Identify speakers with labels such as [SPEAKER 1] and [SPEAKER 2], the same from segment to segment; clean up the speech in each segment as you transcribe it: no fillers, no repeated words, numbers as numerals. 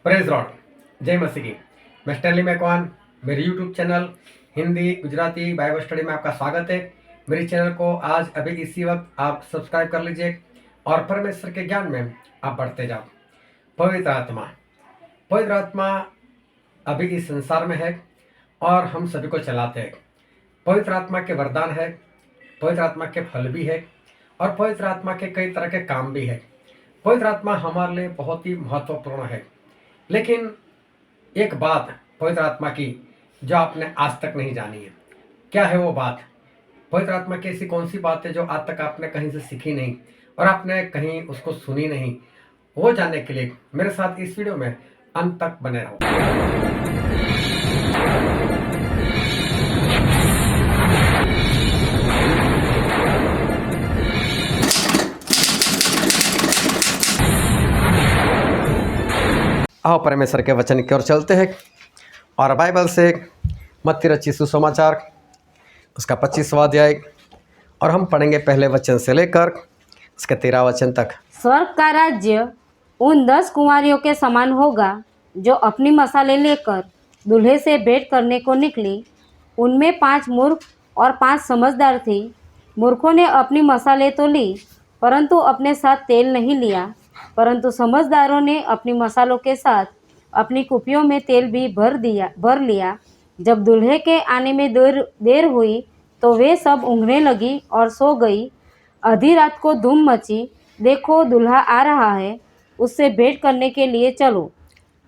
[SPEAKER 1] Praise Lord, जय मसीह की। मैं स्टैनली मैकवान, मेरे YouTube channel Hindi Gujarati Bible study में आपका स्वागत है। मेरे चैनल को आज अभी इसी वक्त आप सब्सक्राइब कर लीजिए और परमेश्वर के ज्ञान में आप बढ़ते जाओ। पवित्र आत्मा अभी इस संसार में है और हम सभी को चलाते हैं। पवित्र आत्मा के वरदान है, पवित्र आत्मा के फल भी है और पवित्र आत्मा के कई तरह के काम भी है। पवित्र आत्मा हमारे लिए बहुत ही महत्वपूर्ण है। लेकिन एक बात पवित्र आत्मा की जो आपने आज तक नहीं जानी है, क्या है वो बात? पवित्र आत्मा की ऐसी कौन सी बात है जो आज तक आपने कहीं से सीखी नहीं और आपने कहीं उसको सुनी नहीं? वो जानने के लिए मेरे साथ इस वीडियो में अंत तक बने रहो। आओ परमेश्वर के वचन की ओर चलते हैं और बाइबल से मत्ती रचित सुसमाचार उसका 25वां अध्याय और हम पढ़ेंगे पहले वचन से लेकर उसके 13 वचन तक।
[SPEAKER 2] स्वर्ग का राज्य उन 10 कुंवारियों के समान होगा जो अपनी मसाले लेकर दूल्हे से भेंट करने को निकली। उनमें 5 मूर्ख और 5 समझदार थी। मूर्खों ने अपनी मसाले तो ली, परंतु अपने साथ तेल नहीं लिया। परंतु समझदारों ने अपनी मसालों के साथ अपनी कुपियों में तेल भी भर लिया। जब दूल्हे के आने में देर हुई तो वे सब ऊँघने लगी और सो गई। आधी रात को धूम मची, देखो दूल्हा आ रहा है, उससे भेंट करने के लिए चलो।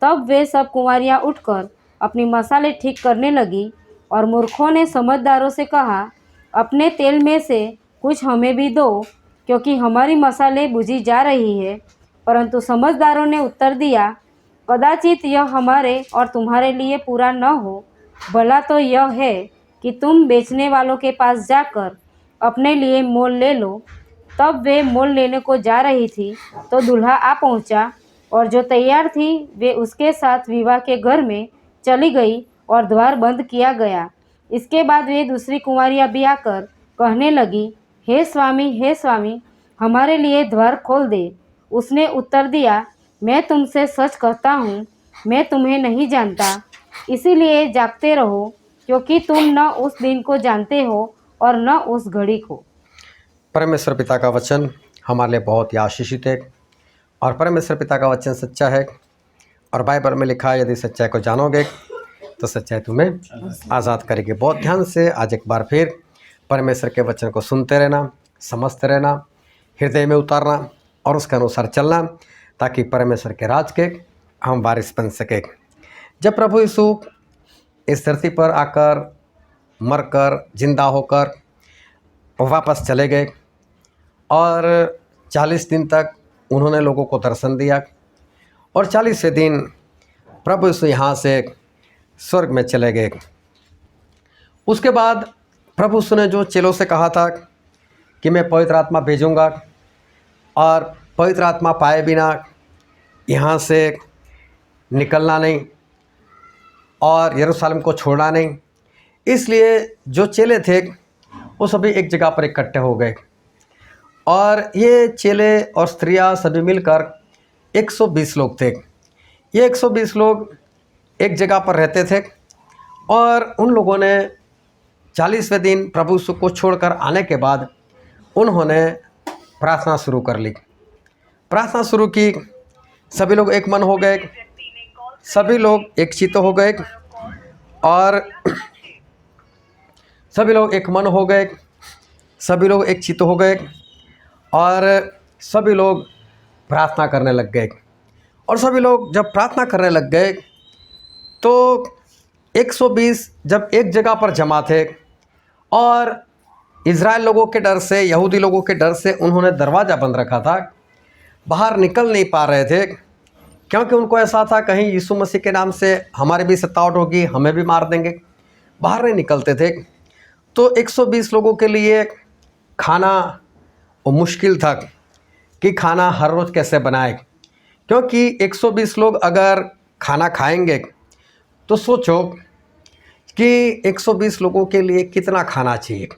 [SPEAKER 2] तब वे सब कुंवारियाँ उठकर अपनी मसाले ठीक करने लगी। और मूर्खों ने समझदारों से कहा, अपने तेल में से कुछ हमें भी दो, क्योंकि हमारी मसाले बुझी जा रही है। परंतु समझदारों ने उत्तर दिया, कदाचित यह हमारे और तुम्हारे लिए पूरा न हो। भला तो यह है कि तुम बेचने वालों के पास जाकर अपने लिए मोल ले लो। तब वे मोल लेने को जा रही थी तो दूल्हा आ पहुंचा, और जो तैयार थी वे उसके साथ विवाह के घर में चली गई और द्वार बंद किया गया। इसके बाद वे दूसरी कुंवारियाँ भी आकर कहने लगी, हे स्वामी, हमारे लिए द्वार खोल दे। उसने उत्तर दिया, मैं तुमसे सच कहता हूँ, मैं तुम्हें नहीं जानता। इसीलिए जागते रहो, क्योंकि तुम न उस दिन को जानते हो और न उस घड़ी को।
[SPEAKER 1] परमेश्वर पिता का वचन हमारे लिए बहुत ही आशीषित है और परमेश्वर पिता का वचन सच्चा है और बाइबल में लिखा है, यदि सच्चाई को जानोगे तो सच्चाई तुम्हें आज़ाद करेगी। बहुत ध्यान से आज एक बार फिर परमेश्वर के वचन को सुनते रहना, समझते रहना, हृदय में उतारना और उसके अनुसार चलना, ताकि परमेश्वर के राज के हम वारिस बन सके। जब प्रभु यीशु इस धरती पर आकर मरकर जिंदा होकर वापस चले गए और 40 दिन तक उन्होंने लोगों को दर्शन दिया और 40वें दिन प्रभु यीशु यहाँ से स्वर्ग में चले गए। उसके बाद प्रभु यीशु ने जो चेलों से कहा था कि मैं पवित्र आत्मा भेजूँगा और पवित्र आत्मा पाए बिना यहाँ से निकलना नहीं और यरूशलेम को छोड़ना नहीं, इसलिए जो चेले थे वो सभी एक जगह पर इकट्ठे हो गए और ये चेले और स्त्रियां सभी मिलकर 120 लोग थे। ये 120 लोग एक जगह पर रहते थे और उन लोगों ने 40वें दिन प्रभु यीशु को छोड़कर आने के बाद उन्होंने प्रार्थना शुरू कर ली। प्रार्थना शुरू की, सभी लोग एक मन हो गए, सभी लोग एक चित्त हो गए और सभी लोग एक मन हो गए, सभी लोग एक चित्त हो गए और सभी लोग प्रार्थना करने लग गए। और सभी लोग जब प्रार्थना करने लग गए तो 120 जब एक जगह पर जमा थे और इज़राइल लोगों के डर से, यहूदी लोगों के डर से उन्होंने दरवाज़ा बंद रखा था, बाहर निकल नहीं पा रहे थे, क्योंकि उनको ऐसा था कहीं यीशु मसीह के नाम से हमारी भी सतावट होगी, हमें भी मार देंगे। बाहर नहीं निकलते थे। तो 120 लोगों के लिए खाना वो मुश्किल था कि खाना हर रोज़ कैसे बनाए, क्योंकि 120 लोग अगर खाना खाएंगे तो सोचो कि 120 लोगों के लिए कितना खाना चाहिए।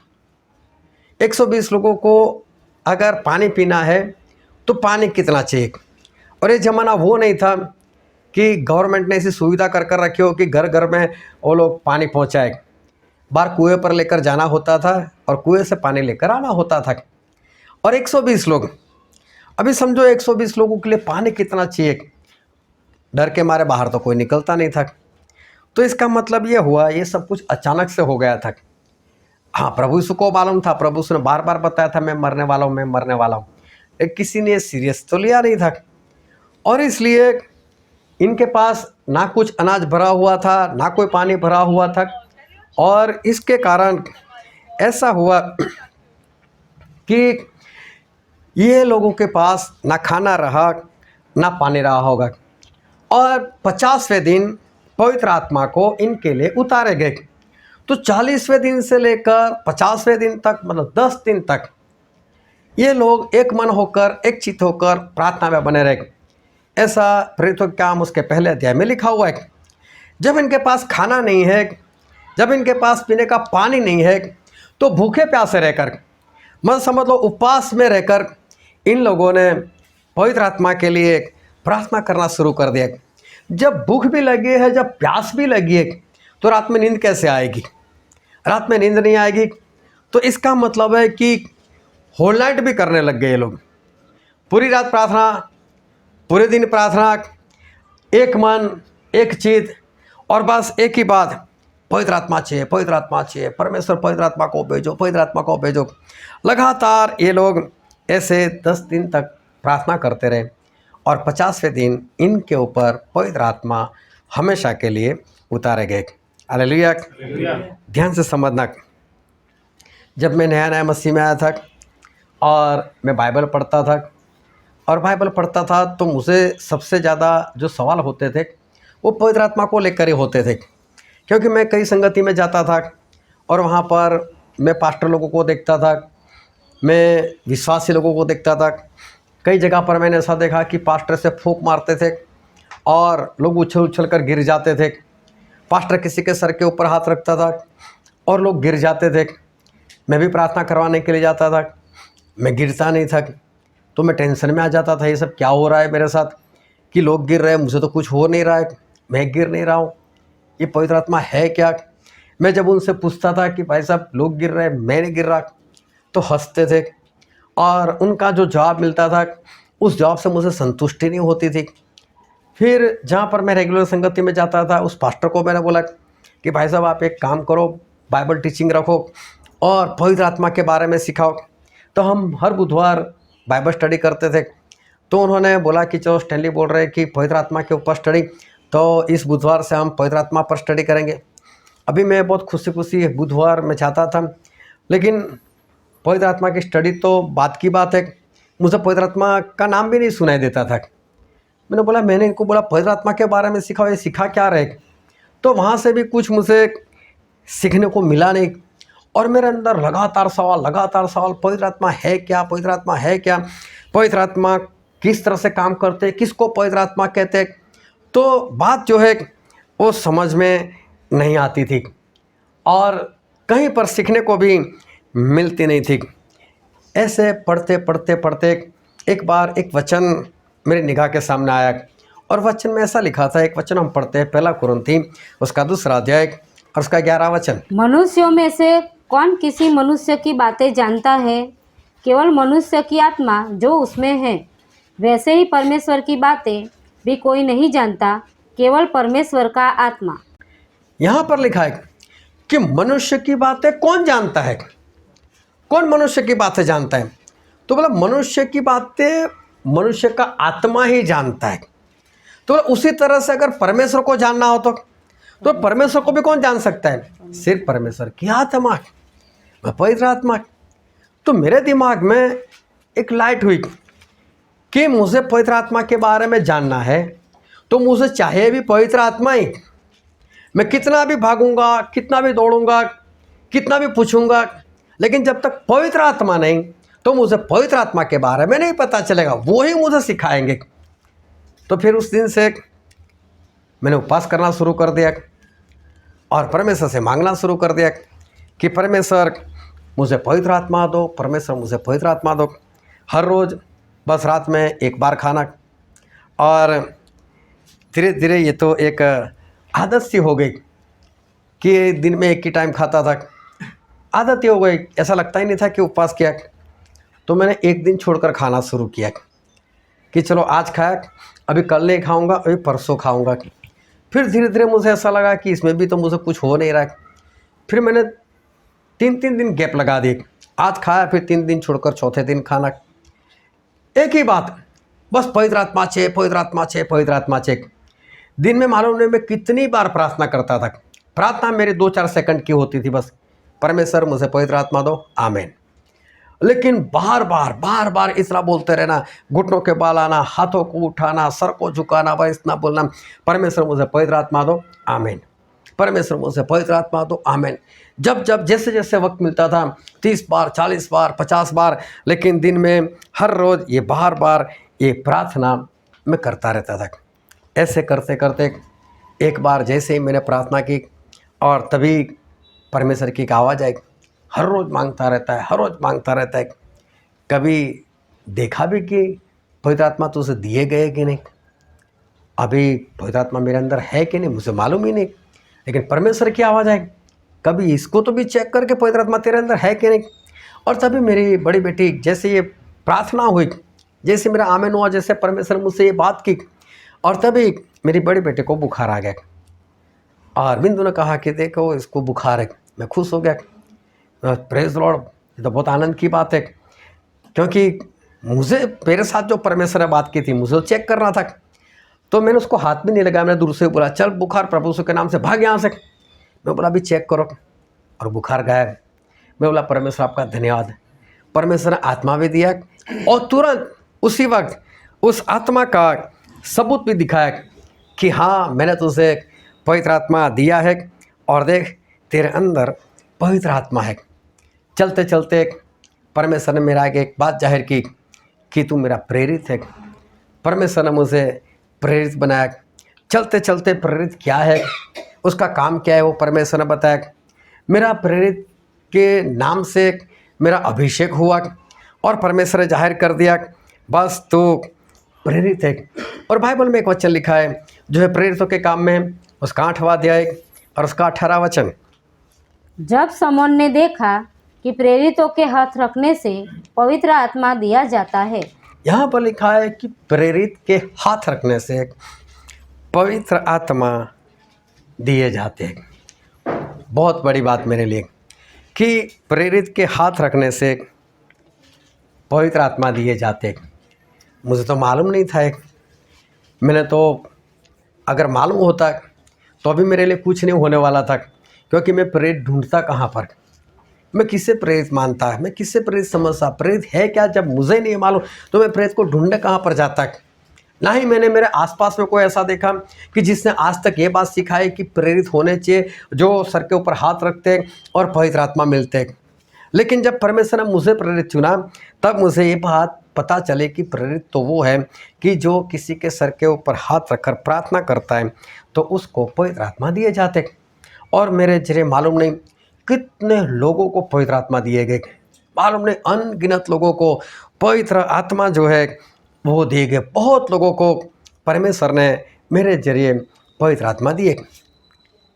[SPEAKER 1] 120 लोगों को अगर पानी पीना है तो पानी कितना चाहिए। और ये ज़माना वो नहीं था कि गवर्नमेंट ने ऐसी सुविधा कर कर रखी हो कि घर घर में वो लोग पानी पहुंचाए। बाहर कुएं पर लेकर जाना होता था और कुएं से पानी लेकर आना होता था। और 120 लोग, अभी समझो 120 लोगों के लिए पानी कितना चाहिए। डर के मारे बाहर तो कोई निकलता नहीं था। तो इसका मतलब ये हुआ, ये सब कुछ अचानक से हो गया था। हाँ, प्रभु यीशु को मालूम था, प्रभु यीशु ने बार बार बताया था मैं मरने वाला हूँ, मैं मरने वाला हूँ, लेकिन किसी ने सीरियस तो लिया नहीं था। और इसलिए इनके पास ना कुछ अनाज भरा हुआ था, ना कोई पानी भरा हुआ था। और इसके कारण ऐसा हुआ कि ये लोगों के पास ना खाना रहा, ना पानी रहा होगा। और 50वें दिन पवित्र आत्मा को इनके लिए उतारे गए। तो 40वें दिन से लेकर 50वें दिन तक, मतलब 10 दिन तक ये लोग एक मन होकर, एक चित्त होकर प्रार्थना में बने रहे। ऐसा प्रेरितों के काम उसके पहले अध्याय में लिखा हुआ है। जब इनके पास खाना नहीं है, जब इनके पास पीने का पानी नहीं है, तो भूखे प्यासे रहकर, मतलब समझ लो उपवास में रहकर इन लोगों ने पवित्र आत्मा के लिए प्रार्थना करना शुरू कर दिया। जब भूख भी लगी है, जब प्यास भी लगी है, तो रात में नींद कैसे आएगी? रात में नींद नहीं आएगी। तो इसका मतलब है कि होल नाइट भी करने लग गए ये लोग। पूरी रात प्रार्थना, पूरे दिन प्रार्थना, एक मन एक चित्त, और बस एक ही बात, पवित्र आत्मा चाहिए, पवित्र आत्मा चाहिए, परमेश्वर पवित्र आत्मा को भेजो, पवित्र आत्मा को भेजो। लगातार ये लोग ऐसे 10 दिन तक प्रार्थना करते रहे। और 50वें दिन इनके ऊपर पवित्र आत्मा हमेशा के लिए उतारे गए। हालेलुया। ध्यान से समझना, जब मैं नया नया मसीह में आया था और मैं बाइबल पढ़ता था, तो मुझे सबसे ज़्यादा जो सवाल होते थे वो पवित्र आत्मा को लेकर ही होते थे। क्योंकि मैं कई संगति में जाता था और वहाँ पर मैं पास्टर लोगों को देखता था, मैं विश्वासी लोगों को देखता था। कई जगह पर मैंने ऐसा देखा कि पास्टर से फूंक मारते थे और लोग उछल उछल कर गिर जाते थे। पास्टर किसी के सर के ऊपर हाथ रखता था और लोग गिर जाते थे। मैं भी प्रार्थना करवाने के लिए जाता था, मैं गिरता नहीं था। तो मैं टेंशन में आ जाता था, ये सब क्या हो रहा है मेरे साथ कि लोग गिर रहे हैं, मुझे तो कुछ हो नहीं रहा है, मैं गिर नहीं रहा हूँ, ये पवित्र आत्मा है क्या? मैं जब उनसे पूछता था कि भाई साहब लोग गिर रहे हैं, मैं नहीं गिर रहा, तो हंसते थे। और उनका जो जवाब मिलता था, उस जवाब से मुझे संतुष्टि नहीं होती थी। फिर जहाँ पर मैं रेगुलर संगति में जाता था, उस पास्टर को मैंने बोला कि भाई साहब आप एक काम करो, बाइबल टीचिंग रखो और पवित्र आत्मा के बारे में सिखाओ। तो हम हर बुधवार बाइबल स्टडी करते थे। तो उन्होंने बोला कि चलो स्टैनली बोल रहे हैं कि पवित्र आत्मा के ऊपर स्टडी, तो इस बुधवार से हम पवित्र आत्मा पर स्टडी करेंगे। अभी मैं बहुत खुशी खुशी बुधवार में चाहता था, लेकिन पवित्र आत्मा की स्टडी तो बात की बात है, मुझे पवित्र आत्मा का नाम भी नहीं सुनाई देता था। मैंने इनको बोला पवित्र आत्मा के बारे में सिखाओ, ये सिखा क्या रहे? तो वहाँ से भी कुछ मुझे सीखने को मिला नहीं। और मेरे अंदर लगातार सवाल, पवित्र आत्मा है क्या, पवित्र आत्मा है क्या, पवित्र आत्मा किस तरह से काम करते, किसको पवित्र आत्मा कहते? तो बात जो है वो समझ में नहीं आती थी और कहीं पर सीखने को भी मिलती नहीं थी। ऐसे पढ़ते एक बार एक वचन मेरी निगाह के सामने आया और वचन में ऐसा लिखा था, एक वचन हम पढ़ते हैं 1 कुरिन्थी उसका 2 अध्याय और उसका 11 वचन।
[SPEAKER 2] मनुष्यों में से कौन किसी मनुष्य की बातें जानता है? केवल मनुष्य की आत्मा जो उसमें है। वैसे ही परमेश्वर की बातें भी कोई नहीं जानता, केवल परमेश्वर का आत्मा।
[SPEAKER 1] यहाँ पर लिखा है कि मनुष्य की बातें कौन जानता है? कौन मनुष्य की बातें जानता है? तो बोला मनुष्य की बातें मनुष्य का आत्मा ही जानता है। तो उसी तरह से अगर परमेश्वर को जानना हो तो परमेश्वर को भी कौन जान सकता है? सिर्फ परमेश्वर की आत्मा, पवित्र आत्मा। तो मेरे दिमाग में एक लाइट हुई कि मुझे पवित्र आत्मा के बारे में जानना है, तो मुझे चाहिए भी पवित्र आत्मा ही। मैं कितना भी भागूंगा, कितना भी दौड़ूंगा, कितना भी पूछूंगा, लेकिन जब तक पवित्र आत्मा नहीं, तो मुझे पवित्र आत्मा के बारे में नहीं पता चलेगा, वो ही मुझे सिखाएंगे। तो फिर उस दिन से मैंने उपवास करना शुरू कर दिया और परमेश्वर से मांगना शुरू कर दिया कि परमेश्वर मुझे पवित्र आत्मा दो, परमेश्वर मुझे पवित्र आत्मा दो। हर रोज़ बस रात में एक बार खाना और धीरे धीरे ये तो एक आदत सी हो गई कि दिन में एक ही टाइम खाता था, आदत ही हो गई, ऐसा लगता ही नहीं था कि उपवास किया। तो मैंने एक दिन छोड़कर खाना शुरू किया कि चलो आज खाया, अभी कल नहीं खाऊंगा, अभी परसों खाऊंगा। फिर धीरे धीरे मुझे ऐसा लगा कि इसमें भी तो मुझे कुछ हो नहीं रहा। फिर मैंने 3-3 दिन गैप लगा दिए, आज खाया फिर 3 दिन छोड़कर चौथे दिन खाना। एक ही बात, बस पवित्र आत्मा छे, पवित्र आत्मा छे, पवित्र आत्मा छे। दिन में मालूम नहीं मैं कितनी बार प्रार्थना करता था। प्रार्थना मेरी 2-4 सेकंड की होती थी, बस परमेश्वर मुझे पवित्र आत्मा दो, आमीन। लेकिन बार बार इतना बोलते रहना, घुटनों के बाल आना, हाथों को उठाना, सर को झुकाना, बस इतना बोलना, परमेश्वर मुझे पवित्र आत्मा दो, आमीन। परमेश्वर मुझे पवित्र आत्मा दो, आमीन। जब जब जैसे जैसे वक्त मिलता था 30 बार, 40 बार, 50 बार, लेकिन दिन में हर रोज़ ये बार ये प्रार्थना मैं करता रहता था। ऐसे करते करते एक बार जैसे ही मैंने प्रार्थना की और तभी परमेश्वर की एक आवाज़ आई, हर रोज़ मांगता रहता है, हर रोज़ मांगता रहता है। कभी देखा भी कि पवित्र आत्मा तुझे दिए गए कि नहीं, अभी पवित्र आत्मा मेरे अंदर है कि नहीं मुझे मालूम ही नहीं, लेकिन परमेश्वर की आवाज़ आई, कभी इसको तो भी चेक करके पवित्र आत्मा तेरे अंदर है कि नहीं। और तभी मेरी बड़ी बेटी, जैसे ये प्रार्थना हुई, जैसे मेरा आमीन हुआ, जैसे परमेश्वर मुझसे ये बात की, और तभी मेरी बड़ी बेटे को बुखार आ गया। और बिंदु ने कहा कि देखो इसको बुखार है। मैं खुश हो गया, प्रेज लॉर्ड, ये तो बहुत आनंद की बात है, क्योंकि मुझे मेरे साथ जो परमेश्वर ने बात की थी मुझे चेक करना था। तो मैंने उसको हाथ भी नहीं लगाया, मैंने दूर से बोला चल बुखार प्रभु यीशु के नाम से भाग यहाँ से। मैं बोला अभी चेक करो, और बुखार गायब। मैं बोला परमेश्वर आपका धन्यवाद। परमेश्वर ने आत्मा भी दिया और तुरंत उसी वक्त उस आत्मा का सबूत भी दिखाया कि हाँ मैंने तुझे पवित्र आत्मा दिया है, और देख तेरे अंदर पवित्र आत्मा है। चलते चलते परमेश्वर ने मेरा आगे एक बात जाहिर की कि तू मेरा प्रेरित है। परमेश्वर ने मुझे प्रेरित बनाया। चलते चलते प्रेरित क्या है, उसका काम क्या है, वो परमेश्वर ने बताया। मेरा प्रेरित के नाम से मेरा अभिषेक हुआ और परमेश्वर ने जाहिर कर दिया बस तू प्रेरित है। और बाइबल में एक वचन लिखा है जो है प्रेरितों के काम में, उसका 8वां अध्याय और उसका 18वां वचन।
[SPEAKER 2] जब समौन ने देखा कि प्रेरितों के हाथ रखने से पवित्र आत्मा दिया जाता है।
[SPEAKER 1] यहाँ पर लिखा है कि प्रेरित के हाथ रखने से पवित्र आत्मा दिए जाते हैं। बहुत बड़ी बात मेरे लिए कि प्रेरित के हाथ रखने से पवित्र आत्मा दिए जाते हैं। मुझे तो मालूम नहीं था। मैंने तो अगर मालूम होता तो अभी मेरे लिए कुछ नहीं होने वाला था, क्योंकि मैं प्रेरित ढूंढता कहाँ पर, मैं किससे प्रेरित मानता है, मैं किससे प्रेरित समझता, प्रेरित है क्या, जब मुझे नहीं मालूम तो मैं प्रेरित को ढूंढने कहाँ पर जाता। ना ही मैंने मेरे आसपास में कोई ऐसा देखा कि जिसने आज तक ये बात सिखाई कि प्रेरित होने चाहिए जो सर के ऊपर हाथ रखते और पवित्र आत्मा मिलते। लेकिन जब परमेश्वर ने मुझे प्रेरित चुना तब मुझे ये बात पता चले कि प्रेरित तो वो है कि जो किसी के सर के ऊपर हाथ रखकर प्रार्थना करता है तो उसको पवित्र आत्मा दिए जाते। और मेरे जरिए मालूम नहीं कितने लोगों को पवित्र आत्मा दिए गए, मालूम नहीं अनगिनत लोगों को पवित्र आत्मा जो है वो दिए गए। बहुत लोगों को परमेश्वर ने मेरे जरिए पवित्र आत्मा दिए।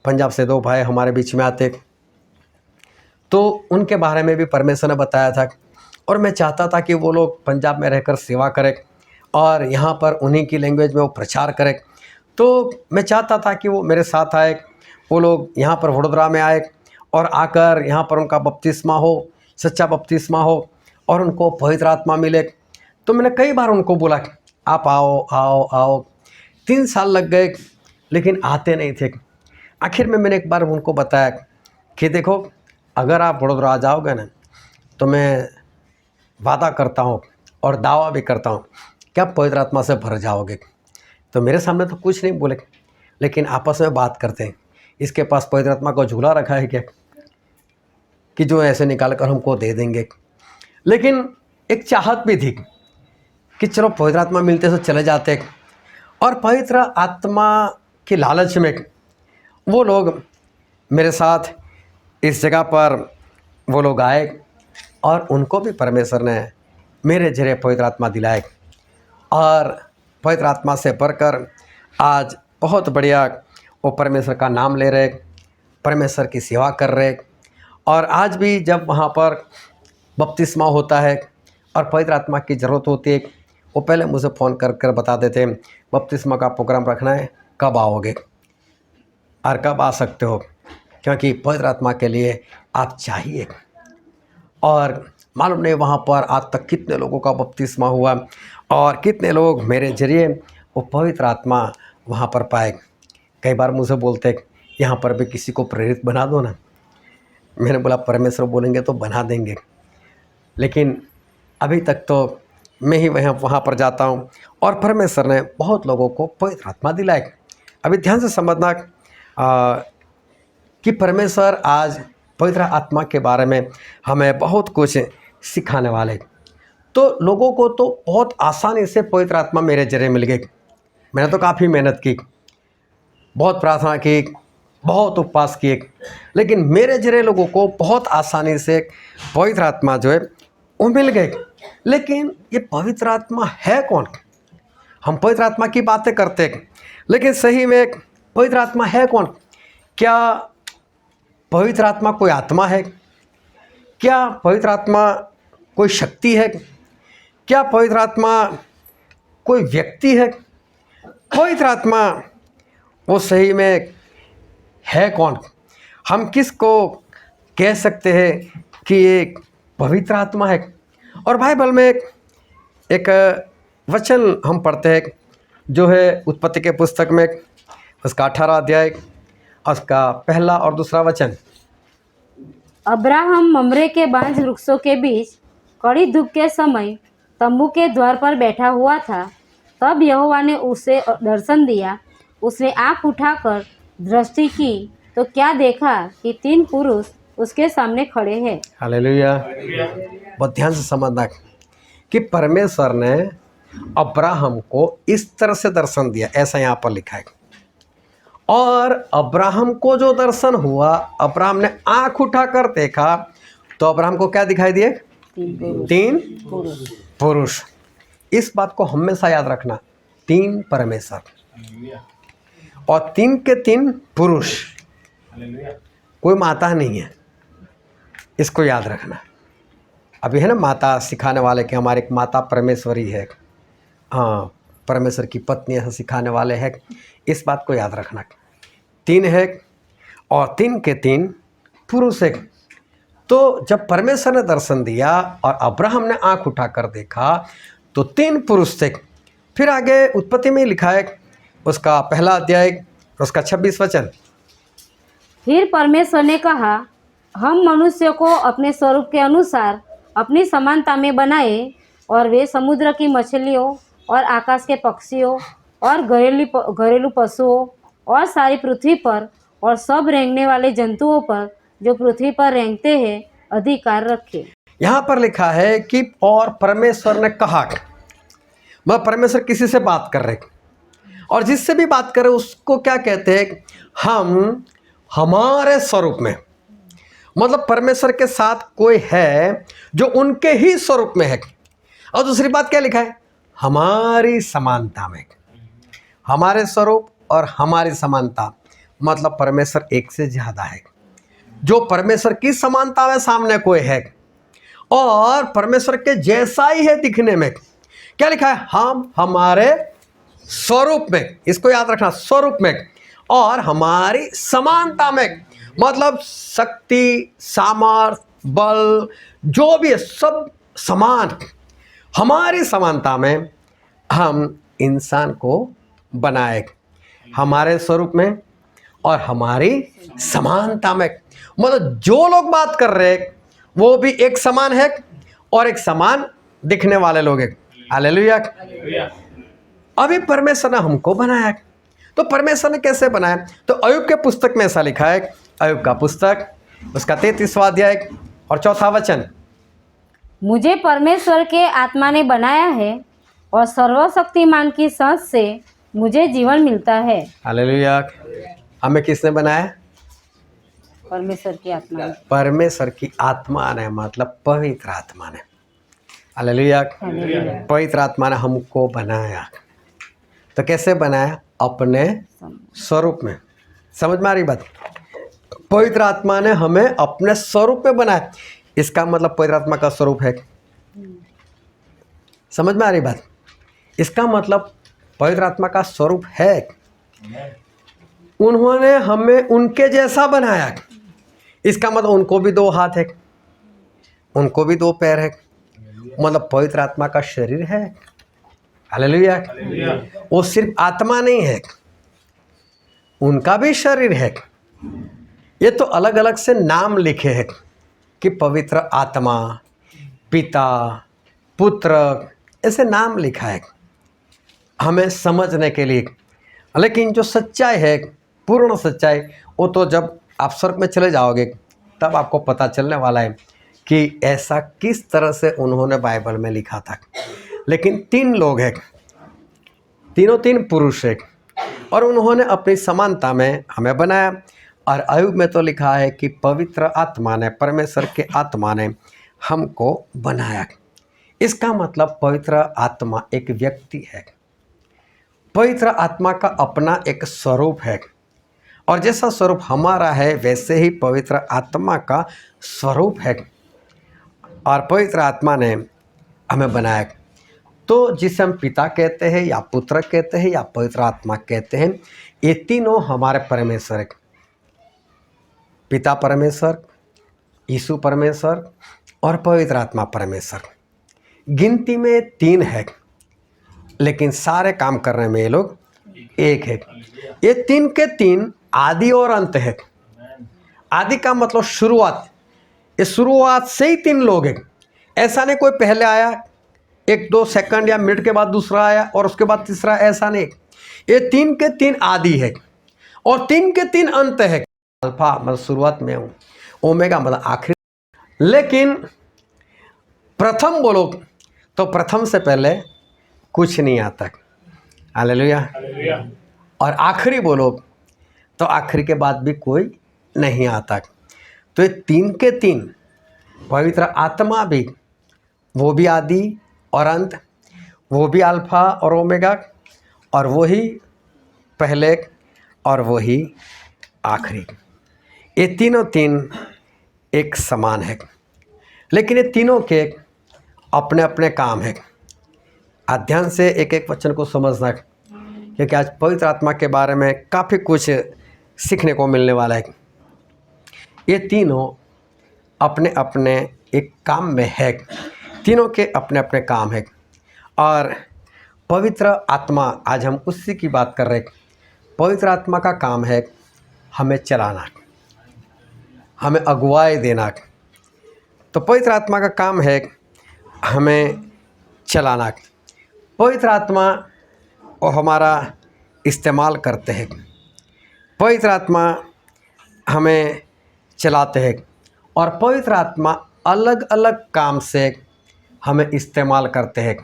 [SPEAKER 1] पंजाब से 2 भाई हमारे बीच में आते तो उनके बारे में भी परमेश्वर ने बताया था, और मैं चाहता था कि वो लोग पंजाब में रहकर सेवा करें और यहाँ पर उन्हीं की लैंग्वेज में वो प्रचार करें। तो मैं चाहता था कि वो मेरे साथ आए, वो लोग यहाँ पर वडोदरा में आए और आकर यहाँ पर उनका बपतिस्मा हो, सच्चा बपतिस्मा हो और उनको पवित्र आत्मा मिले। तो मैंने कई बार उनको बोला आप आओ आओ आओ, 3 साल लग गए लेकिन आते नहीं थे। आखिर में मैंने एक बार उनको बताया कि देखो अगर आप वडोदरा आ जाओगे ना तो मैं वादा करता हूँ और दावा भी करता हूँ कि आप पवित्र आत्मा से भर जाओगे। तो मेरे सामने तो कुछ नहीं बोले, लेकिन आपस में बात करते हैं इसके पास पवित्र आत्मा का झूला रखा है क्या कि जो ऐसे निकाल कर हमको दे देंगे। लेकिन एक चाहत भी थी कि चलो पवित्र आत्मा मिलते से चले जाते, और पवित्र आत्मा के लालच में वो लोग मेरे साथ इस जगह पर वो लोग आए और उनको भी परमेश्वर ने मेरे जरिए पवित्र आत्मा दिलाए, और पवित्र आत्मा से भरकर आज बहुत बढ़िया वो परमेश्वर का नाम ले रहे, परमेश्वर की सेवा कर रहे। और आज भी जब वहाँ पर बपतिस्मा होता है और पवित्र आत्मा की ज़रूरत होती है, वो पहले मुझे फ़ोन कर कर बता देते हैं बपतिस्मा का प्रोग्राम रखना है, कब आओगे और कब आ सकते हो, क्योंकि पवित्र आत्मा के लिए आप चाहिए। और मालूम नहीं वहाँ पर आज तक कितने लोगों का बपतिस्मा हुआ और कितने लोग मेरे जरिए वो पवित्र आत्मा वहाँ पर पाए। कई बार मुझे बोलते यहाँ पर भी किसी को प्रेरित बना दो ना। मैंने बोला परमेश्वर बोलेंगे तो बना देंगे, लेकिन अभी तक तो मैं ही वहाँ पर जाता हूँ और परमेश्वर ने बहुत लोगों को पवित्र आत्मा दिलाए। अभी ध्यान से समझना कि परमेश्वर आज पवित्र आत्मा के बारे में हमें बहुत कुछ सिखाने वाले। तो लोगों को तो बहुत आसानी से पवित्र आत्मा मेरे जरिए मिल गई। मैंने तो काफ़ी मेहनत की, बहुत प्रार्थना की, बहुत उपवास किए, लेकिन मेरे जरिए लोगों को बहुत आसानी से पवित्र आत्मा जो है वो मिल गए। लेकिन ये पवित्र आत्मा है कौन? हम पवित्र आत्मा की बातें करते हैं, लेकिन सही में पवित्र आत्मा है कौन? क्या पवित्र आत्मा कोई आत्मा है? क्या पवित्र आत्मा कोई शक्ति है? क्या पवित्र आत्मा कोई व्यक्ति है? पवित्र आत्मा वो सही में है कौन? हम किसको कह सकते हैं कि ये पवित्र आत्मा है? और बाइबल में एक वचन हम पढ़ते हैं जो है उत्पत्ति के पुस्तक में उसका 18 अध्याय उसका पहला और दूसरा वचन।
[SPEAKER 2] अब्राहम ममरे के बांज वृक्षों के बीच कड़ी धूप के समय तंबू के द्वार पर बैठा हुआ था। तब यहोवा ने उसे दर्शन दिया। उसने आँख उठाकर दृष्टि की तो क्या देखा कि 3 पुरुष उसके सामने खड़े हैं।
[SPEAKER 1] हालेलुया। बहुत ध्यान से समझना कि परमेश्वर ने अब्राहम को इस तरह से दर्शन दिया, ऐसा यहाँ पर लिखा है। और अब्राहम को जो दर्शन हुआ, अब्राहम ने आंख उठाकर देखा तो अब्राहम को क्या दिखाई दिए? 3 पुरुष। इस बात को हमेशा याद रखना, 3 परमेश्वर और 3 के 3 पुरुष, कोई माता नहीं है, इसको याद रखना। अभी है ना माता सिखाने वाले कि हमारे एक माता परमेश्वरी है, हाँ परमेश्वर की पत्नी ऐसा सिखाने वाले हैं, इस बात को याद रखना। 3 है और 3 के 3 पुरुष है। तो जब परमेश्वर ने दर्शन दिया और अब्राहम ने आंख उठाकर देखा तो 3 पुरुष थे। फिर आगे उत्पत्ति में लिखा है उसका पहला अध्याय उसका 26 वचन।
[SPEAKER 2] फिर परमेश्वर ने कहा, हम मनुष्य को अपने स्वरूप के अनुसार अपनी समानता में बनाए और वे समुद्र की मछलियों और आकाश के पक्षियों और घरेलू पशुओं और सारी पृथ्वी पर और सब रेंगने वाले जंतुओं पर जो पृथ्वी पर रेंगते हैं अधिकार रखे।
[SPEAKER 1] यहाँ पर लिखा है कि और परमेश्वर ने कहा, मैं परमेश्वर किसी से बात कर रहे और जिससे भी बात कर रहे उसको क्या कहते हैं? हम हमारे स्वरूप में, मतलब परमेश्वर के साथ कोई है जो उनके ही स्वरूप में है। और दूसरी बात क्या लिखा है? हमारी समानता में। हमारे स्वरूप और हमारी समानता मतलब परमेश्वर एक से ज़्यादा है। जो परमेश्वर की समानता में सामने कोई है और परमेश्वर के जैसा ही है दिखने में, क्या लिखा है? हम हमारे स्वरूप में, इसको याद रखना, स्वरूप में और हमारी समानता में, मतलब शक्ति, सामर्थ, बल जो भी है सब समान। हमारी समानता में हम इंसान को बनाए, हमारे स्वरूप में और हमारी समानता में। मतलब जो लोग बात कर रहे हैं वो भी एक समान है और एक समान दिखने वाले लोग हैं। हालेलुया। अभी परमेश्वर ने हमको बनाया, तो परमेश्वर ने कैसे बनाया? तो अय्यूब के पुस्तक में ऐसा लिखा है, अय्यूब का पुस्तक उसका 33वां अध्याय और 4था वचन।
[SPEAKER 2] मुझे परमेश्वर के आत्मा ने बनाया है और सर्वशक्तिमान की सांस से मुझे जीवन मिलता है।
[SPEAKER 1] हालेलुया। हमें किसने बनाया?
[SPEAKER 2] परमेश्वर की आत्मा ने।
[SPEAKER 1] परमेश्वर की आत्मा ने, मतलब पवित्र आत्मा ने। हालेलुया। पवित्र आत्मा ने हमको बनाया। तो कैसे बनाया? अपने स्वरूप में। समझ में आ रही बात? पवित्र आत्मा ने हमें अपने स्वरूप में बनाया, इसका मतलब पवित्र आत्मा का स्वरूप है। समझ में आ रही बात? इसका मतलब पवित्र आत्मा का स्वरूप है। उन्होंने हमें उनके जैसा बनाया, इसका मतलब उनको भी 2 हाथ है, उनको भी 2 पैर है, मतलब पवित्र आत्मा का शरीर है। हालेलुया। वो सिर्फ आत्मा नहीं है, उनका भी शरीर है। ये तो अलग अलग से नाम लिखे हैं कि पवित्र आत्मा, पिता, पुत्र, ऐसे नाम लिखा है हमें समझने के लिए। लेकिन जो सच्चाई है, पूर्ण सच्चाई, वो तो जब आप स्वर्ग में चले जाओगे तब आपको पता चलने वाला है कि ऐसा किस तरह से उन्होंने बाइबल में लिखा था। लेकिन 3 लोग हैं, तीनों 3 पुरुष हैं, और उन्होंने अपनी समानता में हमें बनाया। और आयुब में तो लिखा है कि पवित्र आत्मा ने, परमेश्वर के आत्मा ने हमको बनाया। इसका मतलब पवित्र आत्मा एक व्यक्ति है, पवित्र आत्मा का अपना एक स्वरूप है, और जैसा स्वरूप हमारा है वैसे ही पवित्र आत्मा का स्वरूप है। और पवित्र आत्मा ने हमें बनाया। तो जिसे हम पिता कहते हैं या पुत्र कहते हैं या पवित्र आत्मा कहते हैं, ये तीनों हमारे परमेश्वर हैं। पिता परमेश्वर, यीशु परमेश्वर और पवित्र आत्मा परमेश्वर। गिनती में 3 है, लेकिन सारे काम करने में ये लोग एक है। ये 3 के 3 आदि और अंत है। आदि का मतलब शुरुआत, ये शुरुआत से ही 3 लोग हैं। ऐसा नहीं कोई पहले आया 1-2 सेकंड या मिनट के बाद दूसरा आया और उसके बाद तीसरा, ऐसा नहीं। ये 3 के 3 आदि है और 3 के 3 अंत है। अल्फा मतलब शुरुआत में हूँ, ओमेगा मतलब आखिर। लेकिन प्रथम बोलो तो प्रथम से पहले कुछ नहीं आता। हालेलुया। और आखिरी बोलो तो आखिरी के बाद भी कोई नहीं आता। तो ये 3 के 3 पवित्र आत्मा भी, वो भी आदि और अंत, वो भी अल्फा और ओमेगा, और वही पहले और वही आखिरी। ये तीनों 3 एक समान है, लेकिन ये तीनों के अपने अपने काम है। अध्ययन से एक एक वचन को समझना, क्योंकि आज पवित्र आत्मा के बारे में काफ़ी कुछ सीखने को मिलने वाला है। ये तीनों अपने अपने एक काम में है, तीनों के अपने अपने काम है। और पवित्र आत्मा, आज हम उसी की बात कर रहे हैं। पवित्र आत्मा का काम है हमें चलाना, हमें अगुवाई देना। तो पवित्र आत्मा का काम है हमें चलाना। पवित्र आत्मा वो हमारा इस्तेमाल करते हैं, पवित्र आत्मा हमें चलाते हैं, और पवित्र आत्मा अलग अलग काम से हमें इस्तेमाल करते हैं।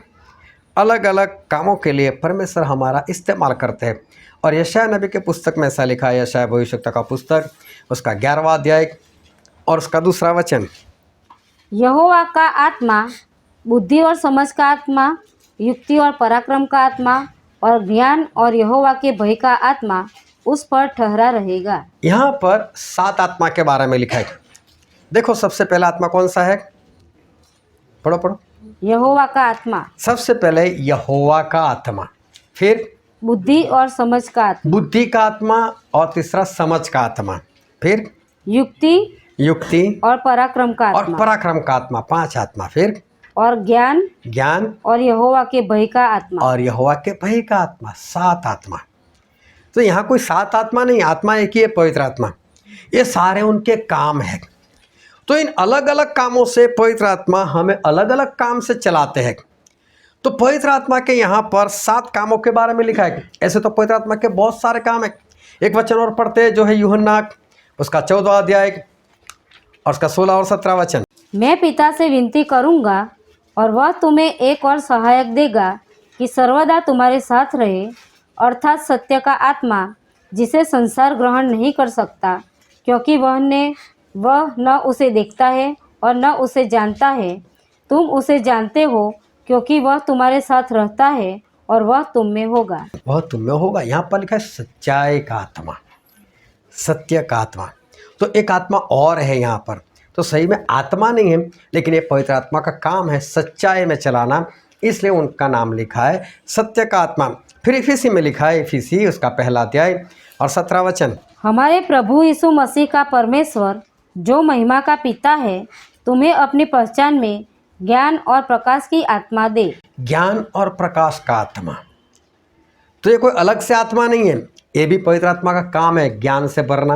[SPEAKER 1] अलग अलग कामों के लिए परमेश्वर हमारा इस्तेमाल करते हैं। और यशायाह नबी के पुस्तक में ऐसा लिखा है, यशायाह भविष्यवक्ता का पुस्तक, उसका 11वां अध्याय और उसका 2 वचन।
[SPEAKER 2] यहोवा का आत्मा बुद्धि और समझ का आत्मा, युक्ति और पराक्रम का आत्मा और ज्ञान और यहोवा के भय का आत्मा उस पर ठहरा रहेगा।
[SPEAKER 1] यहाँ पर 7 आत्मा के बारे में लिखा है। देखो सबसे पहला आत्मा कौन सा है? पढ़ो पढ़ो।
[SPEAKER 2] यहोवा का आत्मा,
[SPEAKER 1] सबसे पहले यहोवा का आत्मा, फिर
[SPEAKER 2] बुद्धि और समझ का आत्मा,
[SPEAKER 1] बुद्धि का आत्मा, और तीसरा समझ का आत्मा, फिर युक्ति
[SPEAKER 2] और पराक्रम का
[SPEAKER 1] और
[SPEAKER 2] आत्मा,
[SPEAKER 1] पराक्रम का आत्मा, 5 आत्मा, फिर
[SPEAKER 2] और ज्ञान और यहोवा के भय का आत्मा,
[SPEAKER 1] और यहोवा के भय का आत्मा, 7 आत्मा। तो यहाँ कोई 7 आत्मा नहीं, आत्मा एक ही है, पवित्र आत्मा। ये सारे उनके काम है। तो इन अलग अलग कामों से पवित्र आत्मा हमें अलग अलग काम से चलाते हैं। तो पवित्र आत्मा के यहाँ पर 7 कामों के बारे में लिखा है। ऐसे तो पवित्र आत्मा के बहुत सारे काम हैं। एक वचन और पढ़ते हैं, जो है यूहन्ना उसका 14वां अध्याय और उसका 16 और 17 वचन।
[SPEAKER 2] मैं पिता से विनती करूंगा और वह तुम्हें एक और सहायक देगा कि सर्वदा तुम्हारे साथ रहे, अर्थात सत्य का आत्मा, जिसे संसार ग्रहण नहीं कर सकता, क्योंकि वह न उसे देखता है और न उसे जानता है। तुम उसे जानते हो, क्योंकि वह तुम्हारे साथ रहता है और वह तुम में होगा।
[SPEAKER 1] वह तुम में होगा। यहाँ पर लिखा है सच्चाई का आत्मा, सत्य का आत्मा। तो एक आत्मा और है यहाँ पर, तो सही में आत्मा नहीं है, लेकिन ये पवित्र आत्मा का काम है सच्चाई में चलाना, इसलिए उनका नाम लिखा है सत्य का आत्मा। फिर इफिसी में लिखा है, इफिसी उसका पहला अध्याय और 17 वचन,
[SPEAKER 2] हमारे प्रभु यीशु मसीह का परमेश्वर जो महिमा का पिता है तुम्हें अपनी पहचान में ज्ञान और प्रकाश की आत्मा दे।
[SPEAKER 1] ज्ञान और प्रकाश का आत्मा, तो ये कोई अलग से आत्मा नहीं है, ये भी पवित्र आत्मा का काम है, ज्ञान से भरना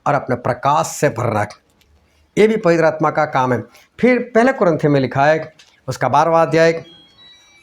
[SPEAKER 1] और अपने प्रकाश से भरना, ये भी पवित्र आत्मा का काम है। फिर पहले कुरिन्थियों में लिखा है उसका 12वां अध्याय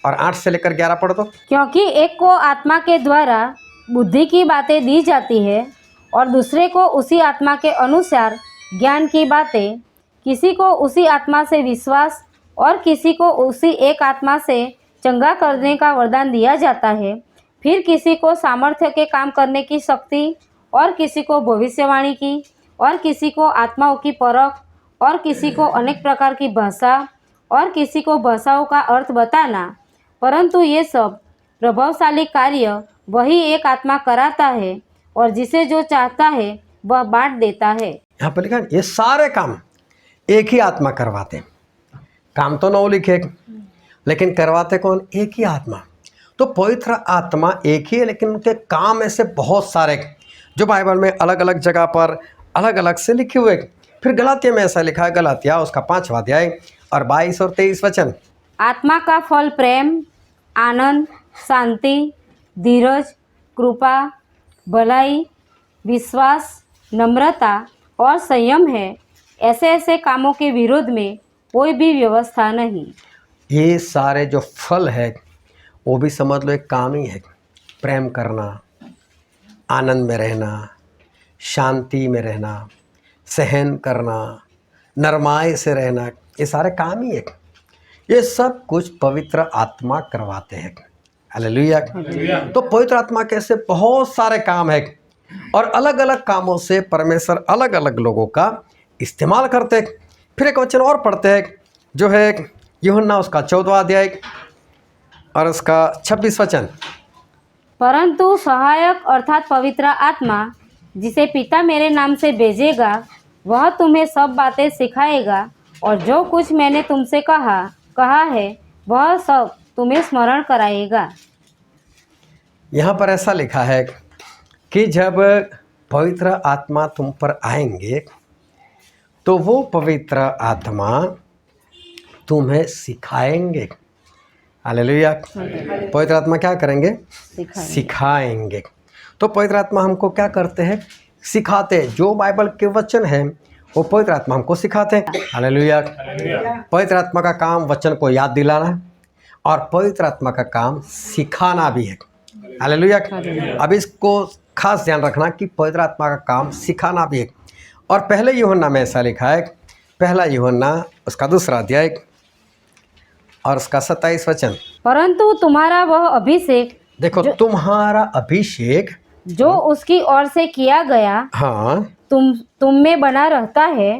[SPEAKER 1] और 8 से लेकर 11 पढ़ दो।
[SPEAKER 2] क्योंकि एक को आत्मा के द्वारा बुद्धि की बातें दी जाती है और दूसरे को उसी आत्मा के अनुसार ज्ञान की बातें, किसी को उसी आत्मा से विश्वास और किसी को उसी एक आत्मा से चंगा करने का वरदान दिया जाता है। फिर किसी को सामर्थ्य के काम करने की शक्ति और किसी को भविष्यवाणी की और किसी को आत्माओं की परख और किसी को अनेक प्रकार की भाषा और किसी को भाषाओं का अर्थ बताना। परंतु ये सब प्रभावशाली कार्य वही एक आत्मा कराता है और जिसे जो चाहता है वह बांट देता है।
[SPEAKER 1] यहाँ पर लिखा है ये सारे काम एक ही आत्मा करवाते हैं। काम तो 9 लिखे, लेकिन करवाते कौन? एक ही आत्मा। तो पवित्र आत्मा एक ही है, लेकिन उनके काम ऐसे बहुत सारे जो बाइबल में अलग अलग जगह पर अलग अलग से लिखे हुए। फिर गलातिया में ऐसा लिखा है, गलातिया उसका 5वां अध्याय और 22 और 23 वचन,
[SPEAKER 2] आत्मा का फल प्रेम, आनंद, शांति, धीरज, कृपा, भलाई, विश्वास, नम्रता और संयम है। ऐसे ऐसे कामों के विरोध में कोई भी व्यवस्था नहीं।
[SPEAKER 1] ये सारे जो फल है वो भी समझ लो एक काम ही है। प्रेम करना, आनंद में रहना, शांति में रहना, सहन करना, नरमाई से रहना, ये सारे काम ही है। ये सब कुछ पवित्र आत्मा करवाते हैं। हालेलुया। तो पवित्र आत्मा के ऐसे बहुत सारे काम है और अलग अलग कामों से परमेश्वर अलग अलग लोगों का इस्तेमाल करते हैं। फिर एक वचन और पढ़ते हैं जो है यूहन्ना उसका 14वां अध्याय और उसका 26 वचन,
[SPEAKER 2] परंतु सहायक अर्थात पवित्र आत्मा जिसे पिता मेरे नाम से भेजेगा वह तुम्हें सब बातें सिखाएगा और जो कुछ मैंने तुमसे कहा है वह सब तुम्हें स्मरण कराएगा।
[SPEAKER 1] यहाँ पर ऐसा लिखा है कि जब पवित्र आत्मा तुम पर आएंगे तो वो पवित्र आत्मा तुम्हें सिखाएंगे। हालेलुया। पवित्र आत्मा क्या करेंगे? सिखाएंगे। तो पवित्र आत्मा हमको क्या करते हैं? सिखाते हैं। जो बाइबल के वचन हैं वो पवित्र आत्मा हमको सिखाते हैं। हालेलुया। पवित्र आत्मा का काम वचन को याद दिलाना और पवित्र आत्मा का काम सिखाना भी है। हालेलुया। अब इसको खास ध्यान रखना कि पवित्र आत्मा का काम सिखाना भी है। और पहले यूहन्ना में ऐसा लिखा है, पहला यूहन्ना उसका 2वां अध्याय और उसका 27 वचन,
[SPEAKER 2] परंतु तुम्हारा वह अभिषेक,
[SPEAKER 1] देखो तुम्हारा अभिषेक
[SPEAKER 2] जो उसकी ओर से किया गया,
[SPEAKER 1] हाँ,
[SPEAKER 2] तुम में बना रहता है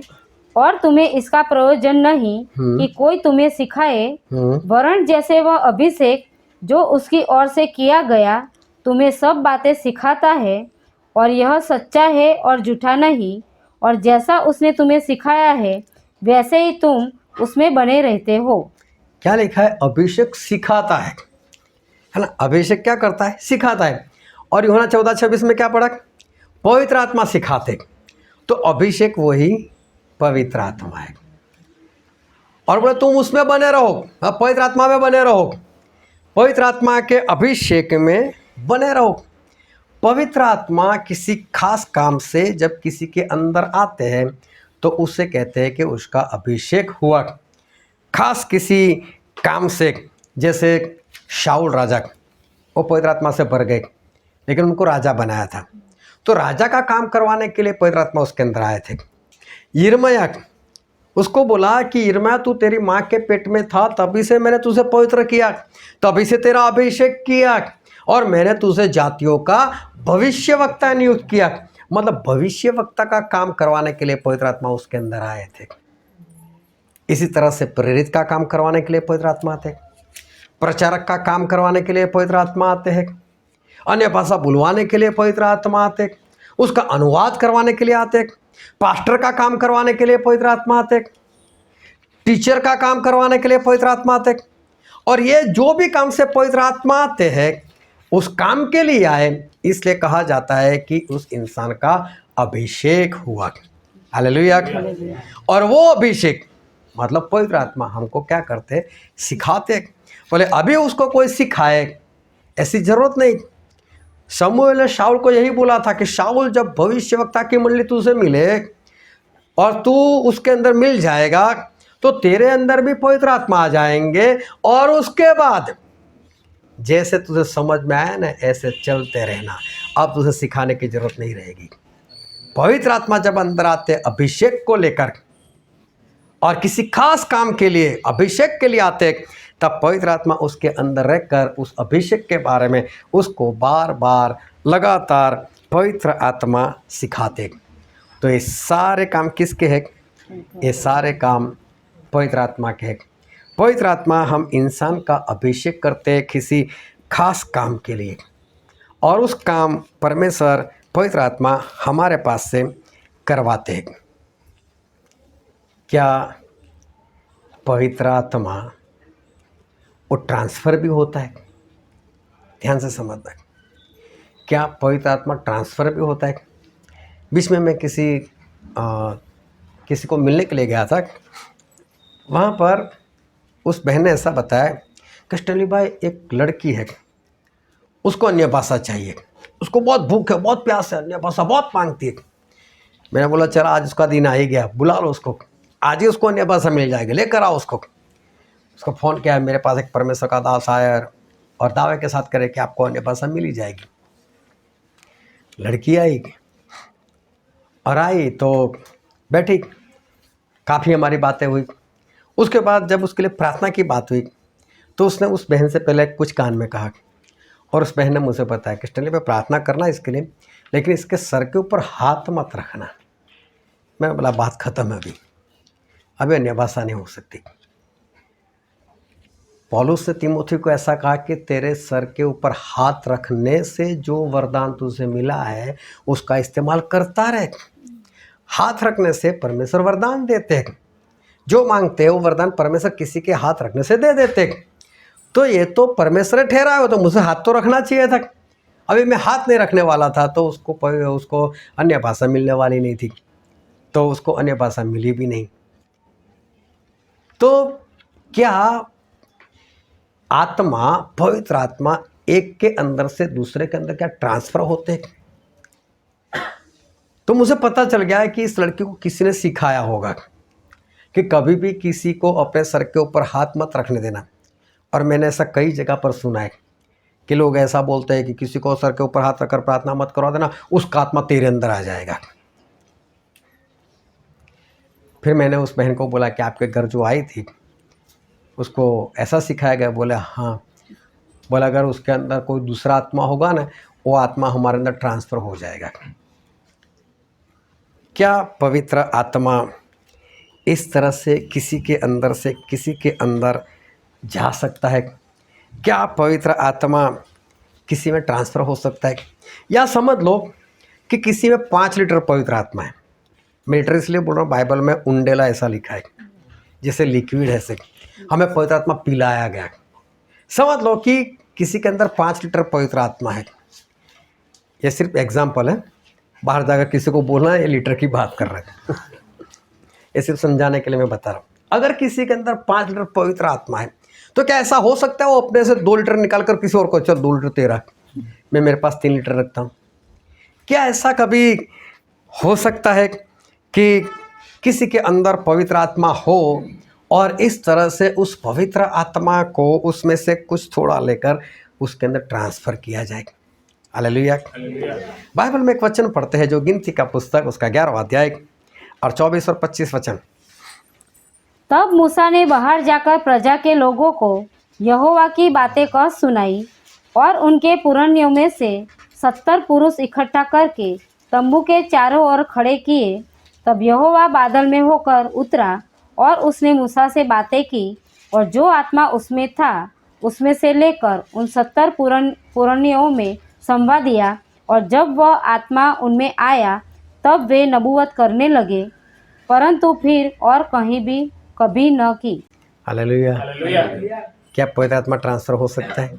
[SPEAKER 2] और तुम्हें इसका प्रयोजन नहीं कि कोई तुम्हें सिखाए, वरन जैसे वह अभिषेक जो उसकी ओर से किया गया तुम्हें सब बातें सिखाता है और यह सच्चा है और झूठा नहीं, और जैसा उसने तुम्हें सिखाया है वैसे ही तुम उसमें बने रहते हो।
[SPEAKER 1] क्या लिखा है? अभिषेक सिखाता है ना। अभिषेक क्या करता है? सिखाता है। और यूहन्ना 14:26 में क्या पढ़ा? पवित्र आत्मा सिखाते। तो अभिषेक वही पवित्र आत्मा है। और बोले तुम उसमें बने रहो, पवित्र आत्मा में बने रहो, पवित्र आत्मा के अभिषेक में बने रहो। पवित्र आत्मा किसी खास काम से जब किसी के अंदर आते हैं तो उसे कहते हैं कि उसका अभिषेक हुआ। खास किसी काम से, जैसे शाऊल राजा, वो पवित्र आत्मा से भर गए लेकिन उनको राजा बनाया था, तो राजा का काम करवाने के लिए पवित्र आत्मा उसके अंदर आए थे। यिर्मयाह, उसको बोला कि यिर्मयाह तू तेरी माँ के पेट में था तभी से मैंने तुझे पवित्र किया, तभी से तेरा अभिषेक किया और मैंने तुझे जातियों का भविष्यवक्ता नियुक्त किया। मतलब भविष्यवक्ता का काम करवाने के लिए पवित्र आत्मा उसके अंदर आए थे। इसी तरह से प्रेरित का काम करवाने के लिए पवित्र आत्मा थे। प्रचारक का काम करवाने के लिए पवित्र आत्मा आते हैं, अन्य भाषा बुलवाने के लिए पवित्र आत्मा आते हैं, उसका अनुवाद करवाने के लिए आते हैं, पास्टर का काम करवाने के लिए पवित्र आत्मा आते हैं, टीचर का काम करवाने के लिए पवित्र आत्मा आते हैं। और ये जो भी काम से पवित्र आत्मा आते हैं उस काम के लिए आए, इसलिए कहा जाता है कि उस इंसान का अभिषेक हुआ। हालेलुया। और वो अभिषेक मतलब पवित्र आत्मा हमको क्या करते, सिखाते। बोले अभी उसको कोई सिखाए ऐसी जरूरत नहीं। शमूएल ने शाऊल को यही बोला था कि शाऊल जब भविष्यवक्ता की मंडली तुझे मिले और तू उसके अंदर मिल जाएगा तो तेरे अंदर भी पवित्र आत्मा आ जाएंगे और उसके बाद जैसे तुझे समझ में आया ना ऐसे चलते रहना। अब तुझे सिखाने की जरूरत नहीं रहेगी। पवित्र आत्मा जब अंदर आते अभिषेक को लेकर और किसी खास काम के लिए अभिषेक के लिए आते, तब पवित्र आत्मा उसके अंदर रहकर उस अभिषेक के बारे में उसको बार बार लगातार पवित्र आत्मा सिखाते। तो ये सारे काम किसके हैं? ये सारे काम पवित्र आत्मा के हैं। पवित्र आत्मा हम इंसान का अभिषेक करते हैं किसी खास काम के लिए, और उस काम परमेश्वर पवित्र आत्मा हमारे पास से करवाते हैं। क्या पवित्र आत्मा वो ट्रांसफ़र भी होता है? ध्यान से समझना। क्या पवित्र आत्मा ट्रांसफ़र भी होता है? बीच में मैं किसी को मिलने के लिए गया था। वहाँ पर उस बहन ने ऐसा बताया कि स्टैनली भाई एक लड़की है, उसको अन्य भाषा चाहिए, उसको बहुत भूख है, बहुत प्यास है, अन्य भाषा बहुत मांगती है। मैंने बोला चल आज उसका दिन आ ही गया, बुला लो उसको, आज ही उसको अन्य भाषा मिल जाएगी, लेकर आओ उसको। उसको फ़ोन किया, मेरे पास एक परमेश्वर का दास आया और दावे के साथ करे कि आपको अन्य भाषा मिल ही जाएगी। लड़की आई और आई तो बैठी, काफ़ी हमारी बातें हुई। उसके बाद जब उसके लिए प्रार्थना की बात हुई तो उसने उस बहन से पहले कुछ कान में कहा, और उस बहन ने मुझे बताया कि स्टैनली पे प्रार्थना करना इसके लिए, लेकिन इसके सर के ऊपर हाथ मत रखना। मैंने बोला बात ख़त्म है, अभी अन्य भाषा नहीं हो सकती। पौलुस ने तीमुथी को ऐसा कहा कि तेरे सर के ऊपर हाथ रखने से जो वरदान तुझे मिला है उसका इस्तेमाल करता रहे। हाथ रखने से परमेश्वर वरदान देते हैं, जो मांगते हैं वो वरदान परमेश्वर किसी के हाथ रखने से दे देते हैं। तो ये तो परमेश्वर ने ठहराया हो, तो मुझे हाथ तो रखना चाहिए था। अभी मैं हाथ नहीं रखने वाला था तो उसको अन्य भाषा मिलने वाली नहीं थी, तो उसको अन्य भाषा मिली भी नहीं। तो क्या आत्मा, पवित्र आत्मा एक के अंदर से दूसरे के अंदर क्या ट्रांसफ़र होते हैं? तो मुझे पता चल गया है कि इस लड़की को किसी ने सिखाया होगा कि कभी भी किसी को अपने सर के ऊपर हाथ मत रखने देना। और मैंने ऐसा कई जगह पर सुना है कि लोग ऐसा बोलते हैं कि किसी को सर के ऊपर हाथ रखकर प्रार्थना मत करवा देना, उसका आत्मा तेरे अंदर आ जाएगा। फिर मैंने उस बहन को बोला कि आपके घर जो आई थी उसको ऐसा सिखाया गया? बोले हाँ। बोला अगर उसके अंदर कोई दूसरा आत्मा होगा ना, वो आत्मा हमारे अंदर ट्रांसफ़र हो जाएगा। क्या पवित्र आत्मा इस तरह से किसी के अंदर से किसी के अंदर जा सकता है? क्या पवित्र आत्मा किसी में ट्रांसफ़र हो सकता है? या समझ लो कि किसी में 5 लीटर पवित्र आत्मा है। मैं लीटर इसलिए बोल रहा हूँ, बाइबल में उंडेला ऐसा लिखा है जैसे लिक्विड है, से हमें पवित्र आत्मा पिलाया गया। समझ लो कि किसी के अंदर 5 लीटर पवित्र आत्मा है। ये सिर्फ एग्जाम्पल है, बाहर जाकर किसी को बोलना है ये लीटर की बात कर रहे हैं। ये सिर्फ समझाने के लिए मैं बता रहा हूँ। अगर किसी के अंदर 5 लीटर पवित्र आत्मा है तो क्या ऐसा हो सकता है वो अपने से 2 लीटर निकाल कर किसी और को, चल 2 लीटर तेरा, मैं मेरे पास 3 लीटर रखता हूँ? क्या ऐसा कभी हो सकता है कि किसी के अंदर पवित्र आत्मा हो और इस तरह से उस पवित्र आत्मा को उसमें से कुछ थोड़ा लेकर उसके अंदर ट्रांसफ़र किया जाए? हालेलुया। बाइबल में एक वचन पढ़ते हैं जो गिनती का पुस्तक उसका 11वां अध्याय और 24 और 25 वचन।
[SPEAKER 2] तब मूसा ने बाहर जाकर प्रजा के लोगों को यहोवा की बातें कह सुनाई, और उनके पुरनियों में से 70 पुरुष इकट्ठा करके तंबू के चारों ओर खड़े किए। तब यहोवा बादल में होकर उतरा और उसने मूसा से बातें की, और जो आत्मा उसमें था उसमें से लेकर उन 70 पुरानियों में समवा दिया, और जब वह आत्मा उनमें आया तब वे नबूवत करने लगे, परंतु फिर और कहीं भी कभी न की।
[SPEAKER 1] हालेलुया। क्या पवित्र आत्मा ट्रांसफर हो सकता है?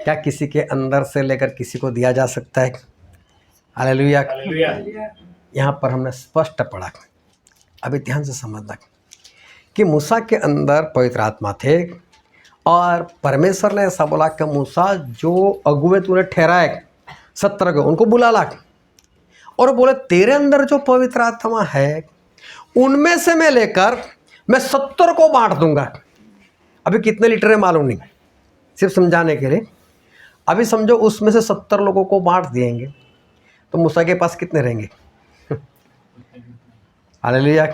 [SPEAKER 1] क्या किसी के अंदर से लेकर किसी को दिया जा सकता है? हालेलुया। यहाँ पर हमने स्पष्ट पढ़ा, अभी ध्यान से समझना, कि मूसा के अंदर पवित्र आत्मा थे और परमेश्वर ने ऐसा बोला कि मूसा जो अगुए तूने ठहराए 70 को उनको बुला ला, और बोले तेरे अंदर जो पवित्र आत्मा है उनमें से मैं लेकर मैं 70 को बांट दूंगा। अभी कितने लीटर है मालूम नहीं, सिर्फ समझाने के लिए। अभी समझो उसमें से 70 लोगों को बांट देंगे तो मूसा के पास कितने रहेंगे? हालेलुया।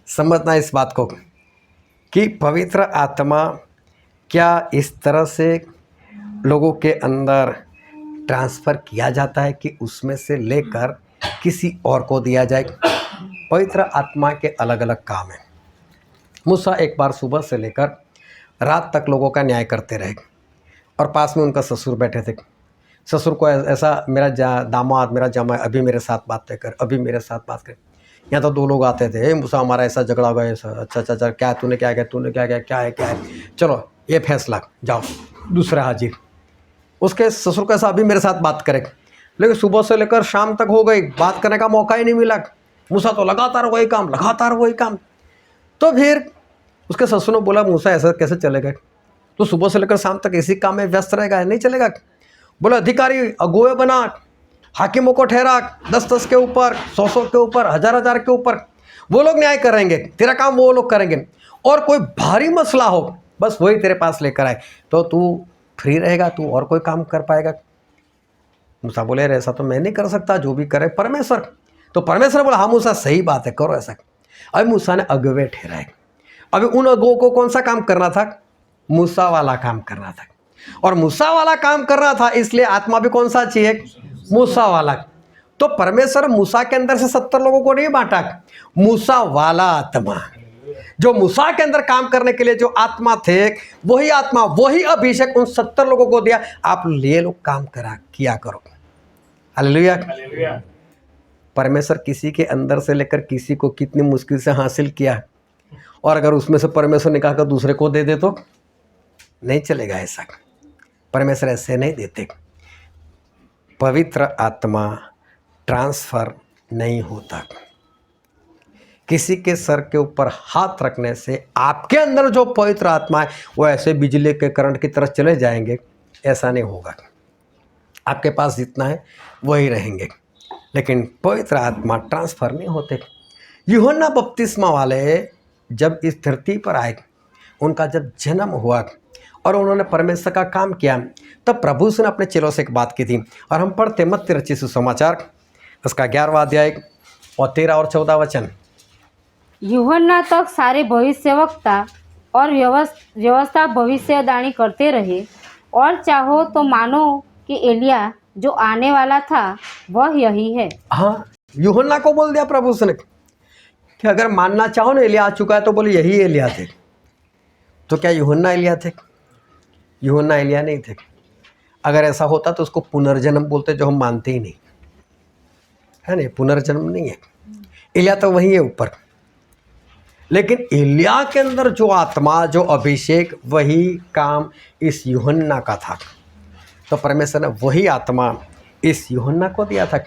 [SPEAKER 1] समझना इस बात को कि पवित्र आत्मा क्या इस तरह से लोगों के अंदर ट्रांसफ़र किया जाता है कि उसमें से लेकर किसी और को दिया जाए। पवित्र आत्मा के अलग अलग काम हैं। मूसा एक बार सुबह से लेकर रात तक लोगों का न्याय करते रहे और पास में उनका ससुर बैठे थे। ससुर को ऐसा, मेरा दामाद, मेरा जमाई अभी मेरे साथ बात कर, अभी मेरे साथ बात कर। यहाँ तो 2 लोग आते थे, मूसा हमारा ऐसा झगड़ा हो गया, ऐसा, अच्छा क्या तूने क्या किया, तूने क्या किया, क्या है, चलो ये फैसला, जाओ दूसरा हाजिर। उसके ससुर का ऐसा अभी मेरे साथ बात करे, लेकिन सुबह से लेकर शाम तक हो गई, बात करने का मौका ही नहीं मिला। मूसा तो लगातार वही काम। तो फिर उसके ससुर ने बोला, मूसा ऐसा कैसे चलेगा, तो सुबह से लेकर शाम तक इसी काम में व्यस्त रहेगा, नहीं चलेगा। बोले अधिकारी अगुए बना, हाकिमों को ठहरा, 10 के ऊपर, 100 के ऊपर, 1000 के ऊपर, वो लोग न्याय करेंगे, तेरा काम वो लोग करेंगे। और कोई भारी मसला हो बस वही तेरे पास लेकर आए तो तू फ्री रहेगा, तू और कोई काम कर पाएगा। मूसा बोले ऐसा तो मैं नहीं कर सकता, जो भी करे परमेश्वर। तो परमेश्वर ने बोला हाँ मूसा सही बात है, करो ऐसा। अभी मूसा ने अगुए ठहराए। अभी उन अगुओं को कौन सा काम करना था? मूसा वाला काम करना था। और मूसा वाला काम करना था, इसलिए आत्मा भी कौन सा चाहिए? मूसा वाला। तो परमेश्वर मूसा के अंदर से 70 लोगों को नहीं बांटा, मूसा वाला आत्मा, जो मूसा के अंदर काम करने के लिए जो आत्मा थे, वही आत्मा, वही अभिषेक उन 70 लोगों को दिया। आप ये लोग काम किया करो। हालेलुया। परमेश्वर किसी के अंदर से लेकर किसी को कितनी मुश्किल से हासिल किया, और अगर उसमें से परमेश्वर निकाल कर दूसरे को दे दे तो नहीं चलेगा। ऐसा परमेश्वर ऐसे नहीं देते। पवित्र आत्मा ट्रांसफ़र नहीं होता। किसी के सर के ऊपर हाथ रखने से आपके अंदर जो पवित्र आत्मा है वो ऐसे बिजली के करंट की तरह चले जाएंगे, ऐसा नहीं होगा। आपके पास जितना है वही रहेंगे, लेकिन पवित्र आत्मा ट्रांसफ़र नहीं होते। यूहन्ना बपतिस्मा वाले जब इस धरती पर आए, उनका जब जन्म हुआ और उन्होंने परमेश्वर का काम किया, तब प्रभु ने अपने चेलों से एक बात की थी। और हम पढ़ते मत्ती रचित सुसमाचार उसका 11वां अध्याय और 13 और 14 वचन।
[SPEAKER 2] यूहन्ना तक सारे भविष्यवक्ता और व्यवस्था भविष्यवाणी करते रहे, और चाहो तो मानो कि एलिया जो आने वाला था वह यही है।
[SPEAKER 1] हाँ, यूहन्ना को बोल दिया प्रभु ने कि अगर मानना चाहो ना एलिया आ चुका है, तो बोले यही एलिया थे। तो क्या यूहन्ना एलिया थे? यूहन्ना एलिया नहीं थे। अगर ऐसा होता तो उसको पुनर्जन्म बोलते, जो हम मानते ही नहीं है। नहीं, पुनर्जन्म नहीं है। एलिया तो वही है ऊपर, लेकिन एलिया के अंदर जो आत्मा, जो अभिषेक, वही काम इस यूहन्ना का था। तो परमेश्वर ने वही आत्मा इस यूहन्ना को दिया था।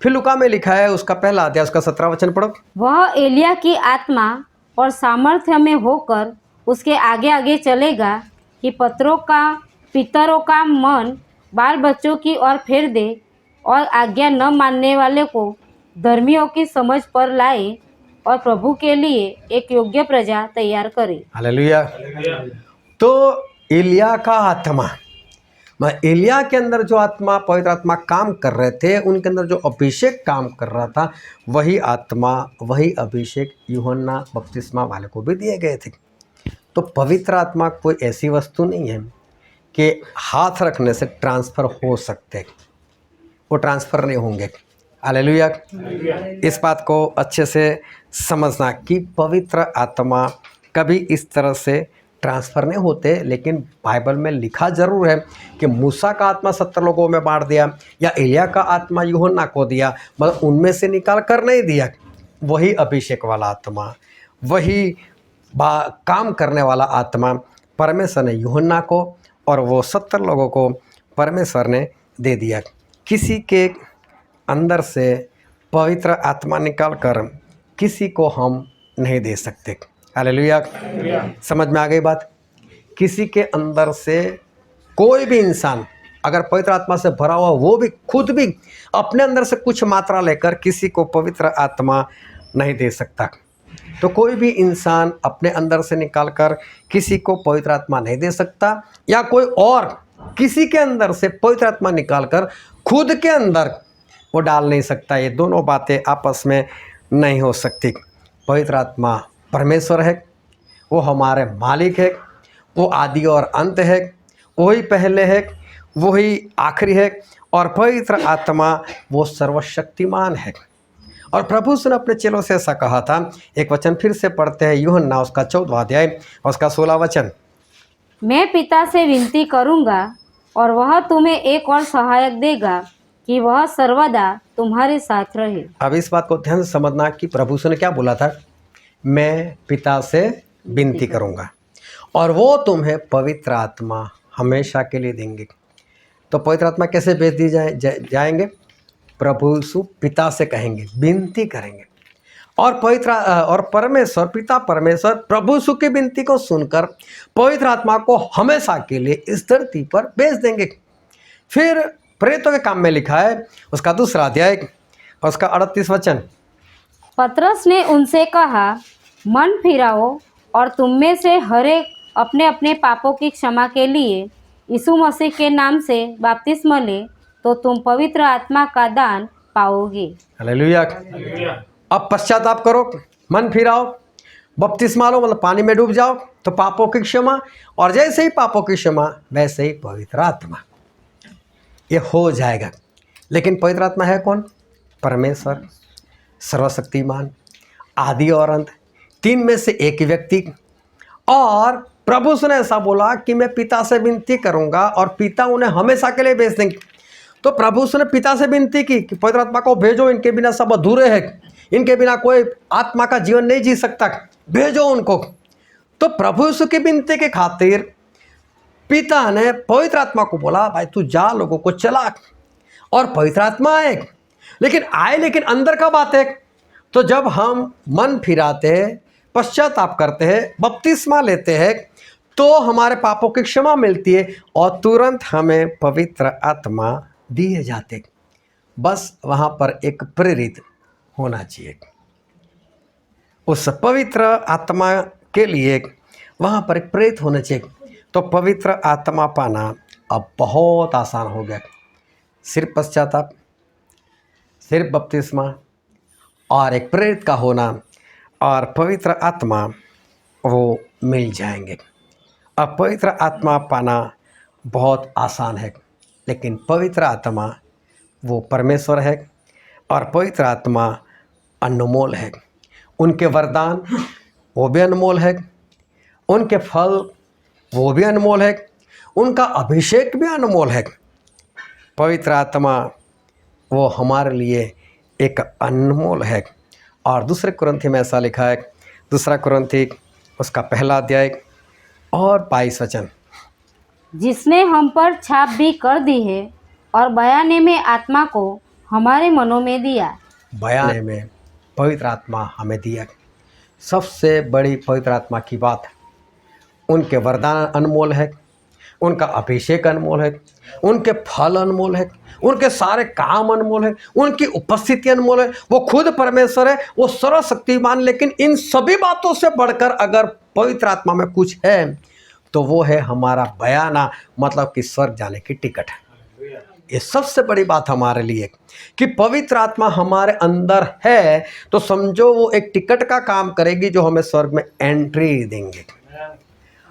[SPEAKER 1] फिर लूका में लिखा है, उसका पहला अध्याय उसका 17 वचन पढ़ो।
[SPEAKER 2] वह एलिया की आत्मा और सामर्थ्य में होकर उसके आगे आगे चलेगा कि पितरों का मन बाल बच्चों की ओर फेर दे, और आज्ञा न मानने वाले को धर्मियों की समझ पर लाए, और प्रभु के लिए एक योग्य प्रजा तैयार करे।
[SPEAKER 1] हालेलुया। तो एलिया का आत्मा, एलिया के अंदर जो आत्मा, पवित्र आत्मा काम कर रहे थे, उनके अंदर जो अभिषेक काम कर रहा था, वही आत्मा, वही अभिषेक यूहन्ना बपतिस्मा वाले को भी दिए गए थे। तो पवित्र आत्मा कोई ऐसी वस्तु नहीं है कि हाथ रखने से ट्रांसफ़र हो सकते, वो ट्रांसफ़र नहीं होंगे। हालेलुया। इस बात को अच्छे से समझना कि पवित्र आत्मा कभी इस तरह से ट्रांसफ़र नहीं होते, लेकिन बाइबल में लिखा ज़रूर है कि मूसा का आत्मा 70 लोगों में बांट दिया, या एलिया का आत्मा यूहन्ना को दिया, मतलब उनमें से निकाल कर नहीं दिया। वही अभिषेक वाला आत्मा, वही काम करने वाला आत्मा परमेश्वर ने यूहन्ना को और वो 70 लोगों को परमेश्वर ने दे दिया। किसी के अंदर से पवित्र आत्मा निकाल कर किसी को हम नहीं दे सकते। हालेलुया, समझ में आ गई बात? किसी के अंदर से कोई भी इंसान अगर पवित्र आत्मा से भरा हुआ, वो भी खुद भी अपने अंदर से कुछ मात्रा लेकर किसी को पवित्र आत्मा नहीं दे सकता। तो कोई भी इंसान अपने अंदर से निकाल कर किसी को पवित्र आत्मा नहीं दे सकता, या कोई और किसी के अंदर से पवित्र आत्मा निकाल कर खुद के अंदर वो डाल नहीं सकता। ये दोनों बातें आपस में नहीं हो सकती। पवित्र आत्मा परमेश्वर है, वो हमारे मालिक है, वो आदि और अंत है, वही पहले है, वही आखिरी है, और पवित्र आत्मा वो सर्वशक्तिमान है। और प्रभु ने अपने चेलों से ऐसा कहा था। एक वचन फिर से पढ़ते हैं, यूहन्ना उसका 14वां अध्याय और उसका 16 वचन।
[SPEAKER 2] मैं पिता से विनती करूंगा और वह तुम्हें एक और सहायक देगा कि वह सर्वदा तुम्हारे साथ रहे।
[SPEAKER 1] अब इस बात को ध्यान से समझना कि प्रभु ने क्या बोला था, मैं पिता से विनती करूंगा और वो तुम्हें पवित्र आत्मा हमेशा के लिए देंगे। तो पवित्र आत्मा कैसे भेज दी जाएंगे? प्रभु यीशु पिता से कहेंगे, विनती करेंगे, और पवित्र और परमेश्वर पिता परमेश्वर प्रभु यीशु की विनती को सुनकर पवित्र आत्मा को हमेशा के लिए इस धरती पर भेज देंगे। फिर प्रेरितों के काम में लिखा है उसका 2 अध्याय और उसका 38 वचन।
[SPEAKER 2] पतरस ने उनसे कहा, मन फिराओ और तुम में से हर एक अपने अपने पापों की क्षमा के लिए यीशु मसीह के नाम से बपतिस्मा ले, तो तुम पवित्र आत्मा का दान पाओगे।
[SPEAKER 1] हालेलुया। अब पश्चाताप करो, मन फिराओ, बपतिस्मा लो, मतलब पानी में डूब जाओ, तो पापों की क्षमा, और जैसे ही पापों की क्षमा वैसे ही पवित्र आत्मा, ये हो जाएगा। लेकिन पवित्र आत्मा है कौन? परमेश्वर, सर्वशक्तिमान, आदि और अंत, तीन में से एक व्यक्ति। और प्रभु ने ऐसा बोला कि मैं पिता से विनती करूंगा और पिता उन्हें हमेशा के लिए भेज देंगे। तो प्रभु ने पिता से विनती की कि पवित्र आत्मा को भेजो, इनके बिना सब अधूरे हैं, इनके बिना कोई आत्मा का जीवन नहीं जी सकता, भेजो उनको। तो प्रभु यीशु की विनती के खातिर पिता ने पवित्र आत्मा को बोला, भाई तू जा, लोगों को चला, और पवित्र आत्मा आए। लेकिन अंदर का बात है। तो जब हम मन फिराते हैं, पश्चाताप करते हैं, बपतिस्मा लेते हैं, तो हमारे पापों की क्षमा मिलती है और तुरंत हमें पवित्र आत्मा दिए जाते। बस वहाँ पर एक प्रेरित होना चाहिए। उस पवित्र आत्मा के लिए वहाँ पर एक प्रेरित होना चाहिए। तो पवित्र आत्मा पाना अब बहुत आसान हो गया। सिर्फ पश्चाताप, सिर्फ बपतिस्मा और एक प्रेरित का होना और पवित्र आत्मा वो मिल जाएंगे। अब पवित्र आत्मा पाना बहुत आसान है, लेकिन पवित्र आत्मा वो परमेश्वर है और पवित्र आत्मा अनमोल है। उनके वरदान वो भी अनमोल है, उनके फल वो भी अनमोल है, उनका अभिषेक भी अनमोल है। पवित्र आत्मा वो हमारे लिए एक अनमोल है। और दूसरे कुरिन्थी में ऐसा लिखा है, 2 कुरिन्थी उसका 1 अध्याय और 22 वचन।
[SPEAKER 2] जिसने हम पर छाप भी कर दी है और बयाने में आत्मा को हमारे मनों में दिया।
[SPEAKER 1] बयाने में पवित्र आत्मा हमें दिया। सबसे बड़ी पवित्र आत्मा की बात, उनके वरदान अनमोल है, उनका अभिषेक अनमोल है, उनके फल अनमोल है, उनके सारे काम अनमोल है, उनकी उपस्थिति अनमोल है। वो खुद परमेश्वर है, वो सर्वशक्तिमान। लेकिन इन सभी बातों से बढ़कर अगर पवित्र आत्मा में कुछ है तो वो है हमारा बयाना, मतलब कि स्वर्ग जाने की टिकट है। ये सबसे बड़ी बात हमारे लिए कि पवित्र आत्मा हमारे अंदर है, तो समझो वो एक टिकट का काम करेगी जो हमें स्वर्ग में एंट्री देंगे।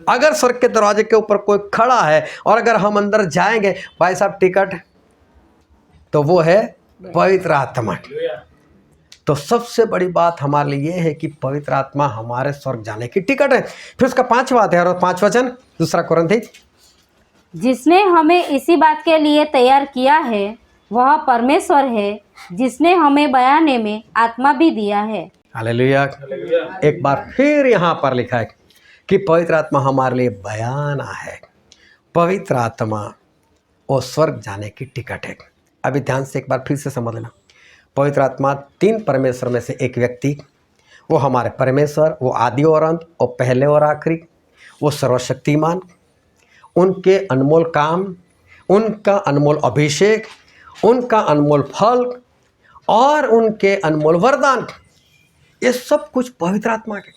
[SPEAKER 1] अगर स्वर्ग के दरवाजे के ऊपर कोई खड़ा है और अगर हम अंदर जाएंगे, भाई साहब टिकट, तो वो है पवित्र आत्मा। तो सबसे बड़ी बात हमारे लिए ये है कि पवित्र आत्मा हमारे स्वर्ग जाने की टिकट है। फिर उसका 5वां अध्याय और 5 वचन, 2 कुरिन्थी।
[SPEAKER 2] जिसने हमें इसी बात के लिए तैयार किया है वह परमेश्वर है, जिसने हमें बयाने में आत्मा भी दिया है।
[SPEAKER 1] हालेलुया। एक बार फिर यहाँ पर लिखा है कि पवित्र आत्मा हमारे लिए बयाना है। पवित्र आत्मा वो स्वर्ग जाने की टिकट है। अभी ध्यान से एक बार फिर से समझ लेना, पवित्र आत्मा 3 परमेश्वर में से एक व्यक्ति, वो हमारे परमेश्वर, वो आदि और अंत, वो पहले और आखिरी, वो सर्वशक्तिमान, उनके अनमोल काम, उनका अनमोल अभिषेक, उनका अनमोल फल और उनके अनमोल वरदान, ये सब कुछ पवित्र आत्मा के।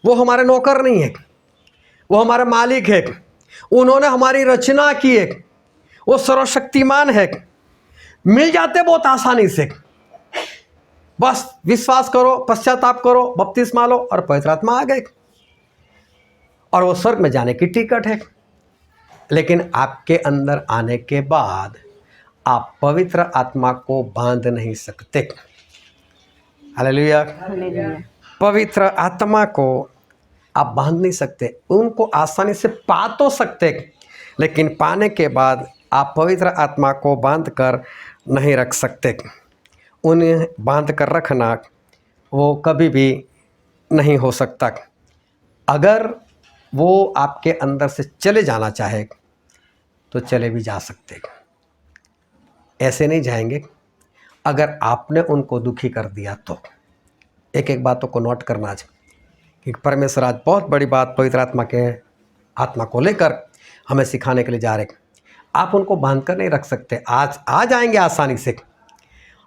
[SPEAKER 1] वो हमारे नौकर नहीं है, वो हमारे मालिक है, उन्होंने हमारी रचना की है, वो सर्वशक्तिमान है। मिल जाते बहुत आसानी से, बस विश्वास करो, पश्चाताप करो, बपतिस्मा लो और पवित्र आत्मा आ गए और वो स्वर्ग में जाने की टिकट है। लेकिन आपके अंदर आने के बाद आप पवित्र आत्मा को बांध नहीं सकते। हालेलुया। पवित्र आत्मा को आप बांध नहीं सकते। उनको आसानी से पा तो सकते, लेकिन पाने के बाद आप पवित्र आत्मा को बांध कर नहीं रख सकते। उन्हें बांध कर रखना वो कभी भी नहीं हो सकता। अगर वो आपके अंदर से चले जाना चाहे तो चले भी जा सकते, ऐसे नहीं जाएंगे अगर आपने उनको दुखी कर दिया तो। एक एक बातों को नोट करना आज कि परमेश्वर आज बहुत बड़ी बात पवित्र आत्मा को लेकर हमें सिखाने के लिए जा रहे। आप उनको बांध कर नहीं रख सकते। आज आ जाएंगे आसानी से,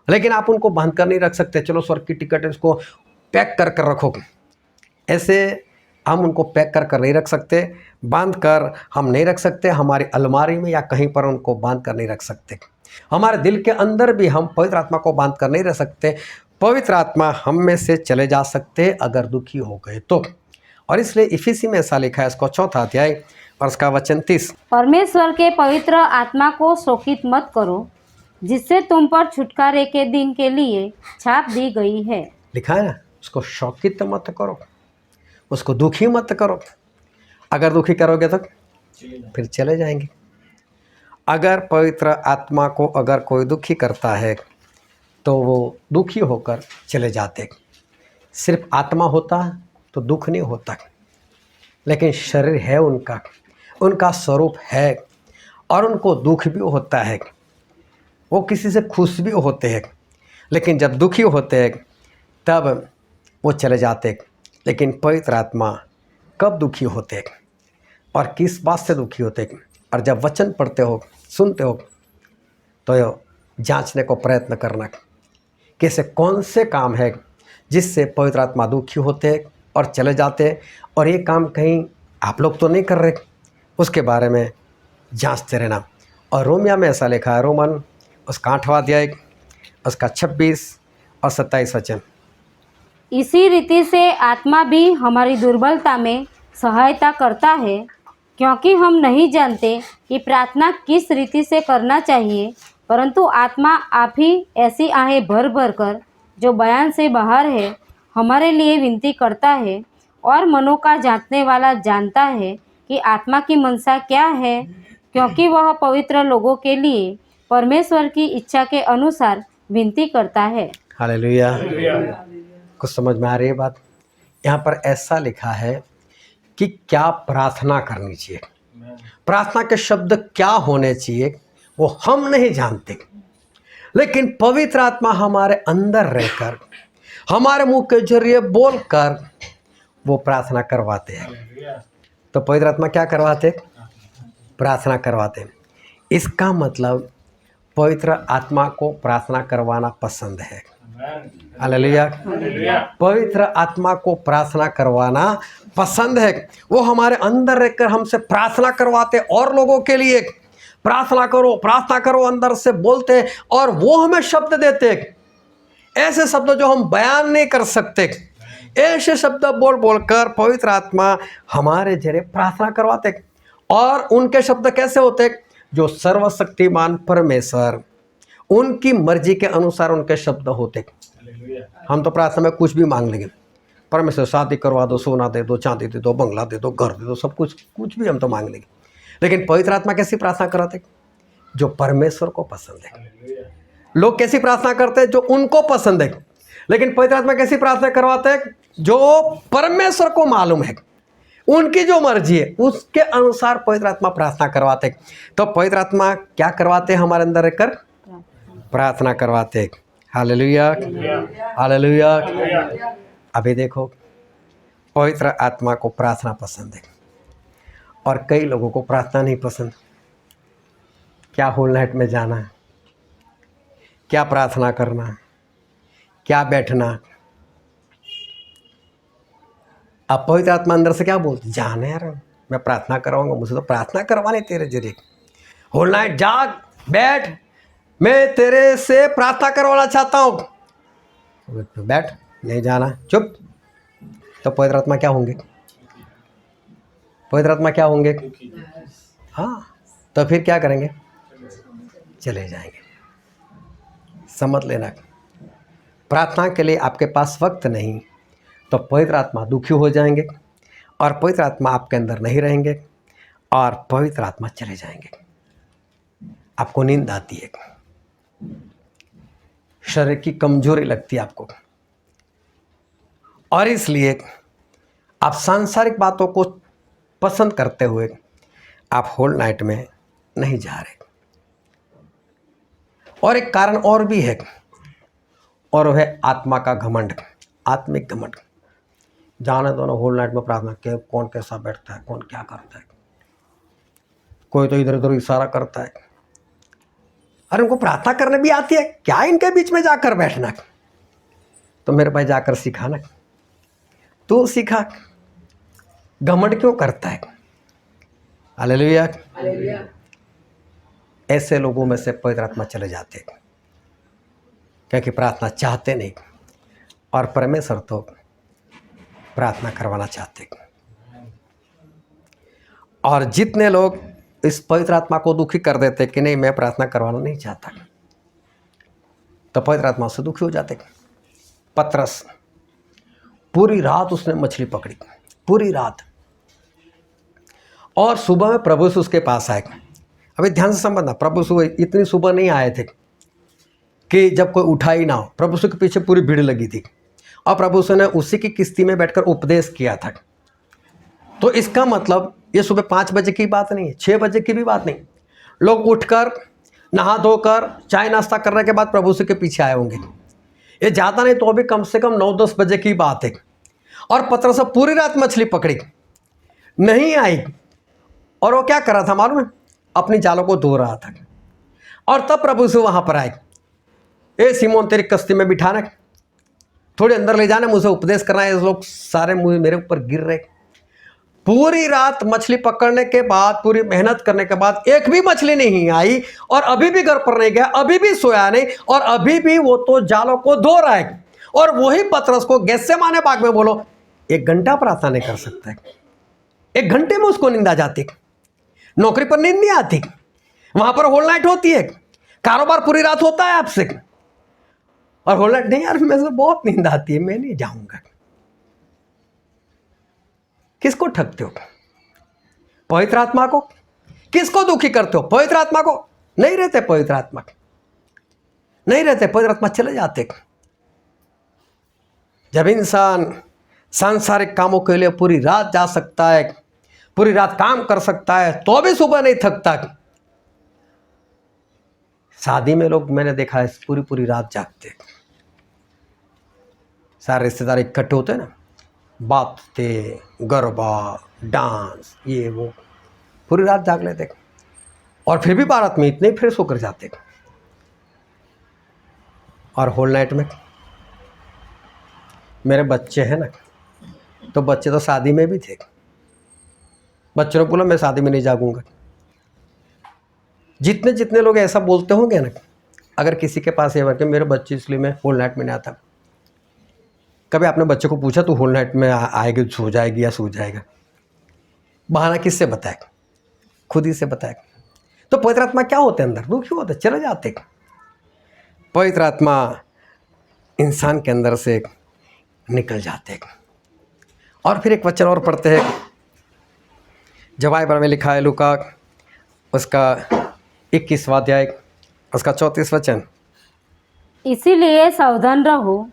[SPEAKER 1] लेकिन आप उनको बांध कर नहीं रख सकते। चलो स्वर्ग की टिकट है, इसको पैक कर कर रखो, ऐसे हम उनको पैक कर कर नहीं रख सकते, बांध कर हम नहीं रख सकते। हमारी अलमारी में या कहीं पर उनको बांध कर नहीं रख सकते। हमारे दिल के अंदर भी हम पवित्र आत्मा को बांध कर नहीं रह सकते। पवित्र आत्मा हम में से चले जा सकते अगर दुखी हो गए तो। और इसलिए इफिसी में ऐसा लिखा है, इसको 4 अध्याय और उसका वचन 30,
[SPEAKER 2] परमेश्वर के पवित्र आत्मा को शोकित मत करो, जिससे तुम पर छुटकारे के दिन के लिए छाप दी गई है।
[SPEAKER 1] लिखा है ना, उसको शौकित मत करो, उसको दुखी मत करो। अगर दुखी करोगे तो फिर चले जाएंगे। अगर पवित्र आत्मा को अगर कोई दुखी करता है तो वो दुखी होकर चले जाते। सिर्फ आत्मा होता तो दुख नहीं होता, लेकिन शरीर है उनका, उनका स्वरूप है और उनको दुख भी होता है। वो किसी से खुश भी होते हैं, लेकिन जब दुखी होते हैं तब वो चले जाते। लेकिन पवित्र आत्मा कब दुखी होते और किस बात से दुखी होते, और जब वचन पढ़ते हो, सुनते हो, तो जांचने को प्रयत्न करना कि ऐसे कौन से काम है जिससे पवित्र आत्मा दुखी होते और चले जाते, और ये काम कहीं आप लोग तो नहीं कर रहे, उसके बारे में जांचते रहना। और रोमिया में ऐसा लिखा है, रोमन उसका 8वां अध्याय उसका 26 और 27 वचन,
[SPEAKER 2] इसी रीति से आत्मा भी हमारी दुर्बलता में सहायता करता है, क्योंकि हम नहीं जानते कि प्रार्थना किस रीति से करना चाहिए, परंतु आत्मा आप ही ऐसी आहें भर भर कर, जो बयान से बाहर है, हमारे लिए विनती करता है। और मनों का जांचने वाला जानता है कि आत्मा की मनसा क्या है, क्योंकि वह पवित्र लोगों के लिए परमेश्वर की इच्छा के अनुसार विनती करता है।
[SPEAKER 1] हालेलुया। कुछ समझ में आ रही है बात? यहाँ पर ऐसा लिखा है कि क्या प्रार्थना करनी चाहिए, प्रार्थना के शब्द क्या होने चाहिए वो हम नहीं जानते, लेकिन पवित्र आत्मा हमारे अंदर रहकर हमारे मुंह के जरिए बोलकर वो प्रार्थना करवाते हैं। तो पवित्र आत्मा क्या करवाते? प्रार्थना करवाते। इसका मतलब पवित्र आत्मा को प्रार्थना करवाना पसंद है। हालेलुया। पवित्र आत्मा को प्रार्थना करवाना पसंद है। वो हमारे अंदर रहकर हमसे प्रार्थना करवाते, और लोगों के लिए प्रार्थना करो अंदर से बोलते, और वो हमें शब्द देते, ऐसे शब्द जो हम बयान नहीं कर सकते। ऐसे शब्द बोल बोलकर पवित्र आत्मा हमारे जरिए प्रार्थना करवाते। और उनके शब्द कैसे होते? जो सर्वशक्तिमान परमेश्वर, उनकी मर्जी के अनुसार उनके शब्द होते। हम तो प्रार्थना में कुछ भी मांग लेंगे, परमेश्वर शादी करवा दो, सोना दे दो, चांदी दे दो, बंगला दे दो, घर दे दो, सब कुछ भी हम तो मांग लेंगे। लेकिन पवित्र आत्मा कैसी प्रार्थना कराते? जो परमेश्वर को पसंद है। लोग कैसी प्रार्थना करते हैं? जो उनको पसंद है। लेकिन पवित्र आत्मा कैसी प्रार्थना करवाते हैं? जो परमेश्वर को मालूम है, उनकी जो मर्जी है उसके अनुसार पवित्र आत्मा प्रार्थना करवाते हैं। तो पवित्र आत्मा क्या करवाते हैं? हमारे अंदर रहकर प्रार्थना करवाते हैं। Hallelujah, hallelujah. अभी देखो, पवित्र आत्मा को प्रार्थना पसंद है और कई लोगों को प्रार्थना नहीं पसंद। क्या होल नाइट में जाना, क्या प्रार्थना करना, क्या बैठना। अब पवित्र आत्मा अंदर से क्या बोलती? जाने यार, मैं प्रार्थना कराऊंगा, मुझे तो प्रार्थना करवाने तेरे जरिए। होल नाइट जाग, बैठ, मैं तेरे से प्रार्थना करवाना चाहता हूँ। बैठ, नहीं जाना, चुप। तो पवित्र आत्मा क्या होंगे? पवित्र आत्मा क्या होंगे? हाँ, तो फिर क्या करेंगे? चले जाएंगे। समझ लेना, प्रार्थना के लिए आपके पास वक्त नहीं, तो पवित्र आत्मा दुखी हो जाएंगे और पवित्र आत्मा आपके अंदर नहीं रहेंगे और पवित्र आत्मा चले जाएंगे। आपको नींद आती है, शरीर की कमजोरी लगती है आपको, और इसलिए आप सांसारिक बातों को पसंद करते हुए आप होल नाइट में नहीं जा रहे। और एक कारण और भी है, और वह है आत्मा का घमंड, आत्मिक घमंड। जाने दो ना, होल नाइट में प्रार्थना के कौन कैसा बैठता है, कौन क्या करता है, कोई तो इधर उधर इशारा करता है। अरे उनको प्रार्थना करने भी आती है, क्या इनके बीच में जाकर बैठना? तो मेरे भाई जाकर सीखा ना, तू सीखा। घमंड क्यों करता है? हालेलुया। ऐसे लोगों में से पवित्र आत्मा चले जाते हैं, क्योंकि प्रार्थना चाहते नहीं और परमेश्वर तो प्रार्थना करवाना चाहते। और जितने लोग इस पवित्र आत्मा को दुखी कर देते कि नहीं, मैं प्रार्थना करवाना नहीं चाहता, तो पवित्र आत्मा से दुखी हो जाते। पतरस पूरी रात उसने मछली पकड़ी, पूरी रात, और सुबह में प्रभु यीशु उसके पास आए। अभी ध्यान से समझना, प्रभु यीशु इतनी सुबह नहीं आए थे कि जब कोई उठा ही ना हो। प्रभु यीशु के पीछे पूरी भीड़ लगी थी और प्रभु यीशु ने उसी की किश्ती में बैठकर उपदेश किया था। तो इसका मतलब ये सुबह 5 बजे की बात नहीं है, 6 बजे की भी बात नहीं। लोग उठकर नहा धोकर चाय नाश्ता करने के बाद प्रभु यीशु के पीछे आए होंगे। ये ज़्यादा नहीं तो भी कम से कम 9-10 बजे की बात है। और पतरस पूरी रात मछली पकड़ी, नहीं आई, और वो क्या कर रहा था मालूम है? अपनी जालों को धो रहा था। और तब प्रभु यीशु वहां पर आए। ए सिमोन, तेरी कश्ती में बिठाना, थोड़े अंदर ले जाना, मुझे उपदेश करना है। लोग सारे मुझे मेरे ऊपर गिर रहे। पूरी रात मछली पकड़ने के बाद, पूरी मेहनत करने के बाद एक भी मछली नहीं आई, और अभी भी घर पर नहीं गया, अभी भी सोया नहीं, और अभी भी वो तो जालों को धो रहा है। और वही पतरस को गेत्सेमाने बाग में बोलो 1 घंटा प्रार्थना नहीं कर सकता है। 1 घंटे में उसको नींद आ जाती। नौकरी पर नींद नहीं आती, वहां पर होल नाइट होती है, कारोबार पूरी रात होता है आपसे, और होल नाइट नहीं, यार मेरे से बहुत नींद आती है, मैं नहीं जाऊंगा। किसको ठगते हो? पवित्र आत्मा को। किसको दुखी करते हो? पवित्र आत्मा को। नहीं रहते पवित्र आत्मा, नहीं रहते पवित्र आत्मा, चले जाते। जब इंसान सांसारिक कामों के लिए पूरी रात जा सकता है, पूरी रात काम कर सकता है, तो भी सुबह नहीं थकता। शादी में लोग मैंने देखा है पूरी पूरी रात जागते, सारे रिश्तेदार इकट्ठे होते हैं ना, बातें, गरबा, डांस, ये वो, पूरी रात जाग लेते, और फिर भी बारात में इतने फ्रेश होकर जाते। और होल नाइट में मेरे बच्चे हैं ना, तो बच्चे तो शादी में भी थे, बच्चों ने बोला मैं शादी में नहीं जागूंगा। जितने जितने लोग ऐसा बोलते होंगे ना, अगर किसी के पास ये कि मेरे बच्चे इसलिए मैं होल नाइट में नहीं आता, कभी आपने बच्चे को पूछा तू होल नाइट में आएगी, सो जाएगी या सो जाएगा? बहाना किससे बताए? खुद ही से बताए। तो पवित्र आत्मा क्या होते हैं? अंदर दुखी होते, चले जाते। पवित्र आत्मा इंसान के अंदर से निकल जाते हैं। और फिर एक वचन और पढ़ते हैं, जब बाइबल में लिखा है लूका उसका 21वां अध्याय उसका 34 वचन।
[SPEAKER 2] इसीलिए सावधान रहो,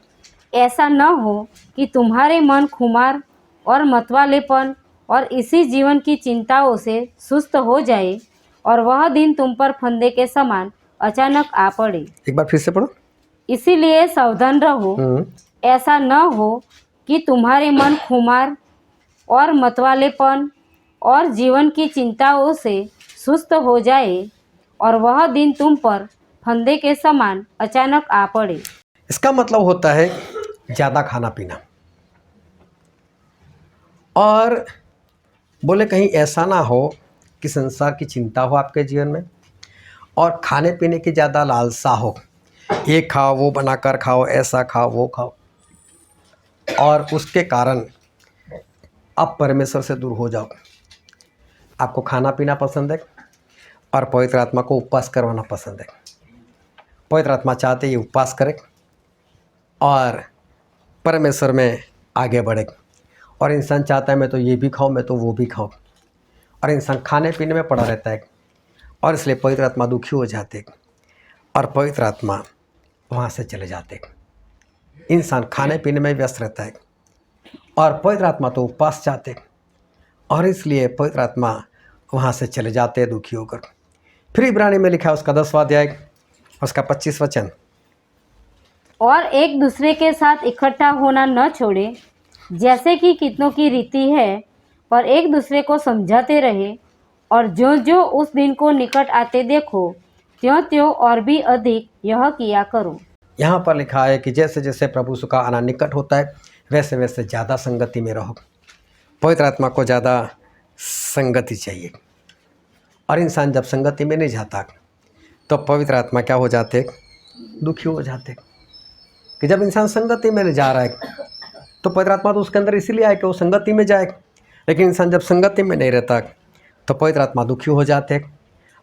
[SPEAKER 2] ऐसा न हो कि तुम्हारे मन खुमार और मतवालेपन और इसी जीवन की चिंताओं से सुस्त हो जाए और वह दिन तुम पर फंदे के समान अचानक आ पड़े।
[SPEAKER 1] एक बार फिर से पढ़ो।
[SPEAKER 2] इसीलिए सावधान रहो, ऐसा न हो कि तुम्हारे मन खुमार और मतवालेपन और जीवन की चिंताओं से सुस्त हो जाए और वह दिन तुम पर फंदे के समान अचानक आ पड़े।
[SPEAKER 1] इसका मतलब होता है ज़्यादा खाना पीना, और बोले कहीं ऐसा ना हो कि संसार की चिंता हो आपके जीवन में और खाने पीने की ज़्यादा लालसा हो, ये खाओ वो बनाकर खाओ, ऐसा खाओ वो खाओ, और उसके कारण आप परमेश्वर से दूर हो जाओ। आपको खाना पीना पसंद है और पवित्र आत्मा को उपवास करवाना पसंद है। पवित्र आत्मा चाहते ये उपवास करे और परमेश्वर में आगे बढ़े, और इंसान चाहता है मैं तो ये भी खाऊं, मैं तो वो भी खाऊं, और इंसान खाने पीने में पड़ा रहता है, और इसलिए पवित्र आत्मा दुखी हो जाते और पवित्र आत्मा वहाँ से चले जाते। इंसान खाने पीने में व्यस्त रहता है और पवित्र आत्मा तो उपवास चाहते, और इसलिए पवित्र आत्मा वहाँ से चले जाते हैं दुखी होकर। फिर इब्रानी में लिखा है उसका 10वां अध्याय उसका 25 वचन।
[SPEAKER 2] और एक दूसरे के साथ इकट्ठा होना न छोड़े, जैसे कि कितनों की रीति है, पर एक दूसरे को समझाते रहे, और जो जो उस दिन को निकट आते देखो त्यों त्यों और भी अधिक यह किया करो।
[SPEAKER 1] यहाँ पर लिखा है कि जैसे जैसे प्रभु यीशु का आना निकट होता है वैसे वैसे ज़्यादा संगति में रहो। पवित्र आत्मा को ज़्यादा संगति चाहिए, और इंसान जब संगति में नहीं जाता तो पवित्र आत्मा क्या हो जाते, दुखी हो जाते। कि जब इंसान संगति में नहीं जा रहा है तो पवित्र आत्मा तो उसके अंदर इसीलिए आए कि वो संगति में जाए, लेकिन इंसान जब संगति में नहीं रहता तो पवित्र आत्मा दुखी हो जाते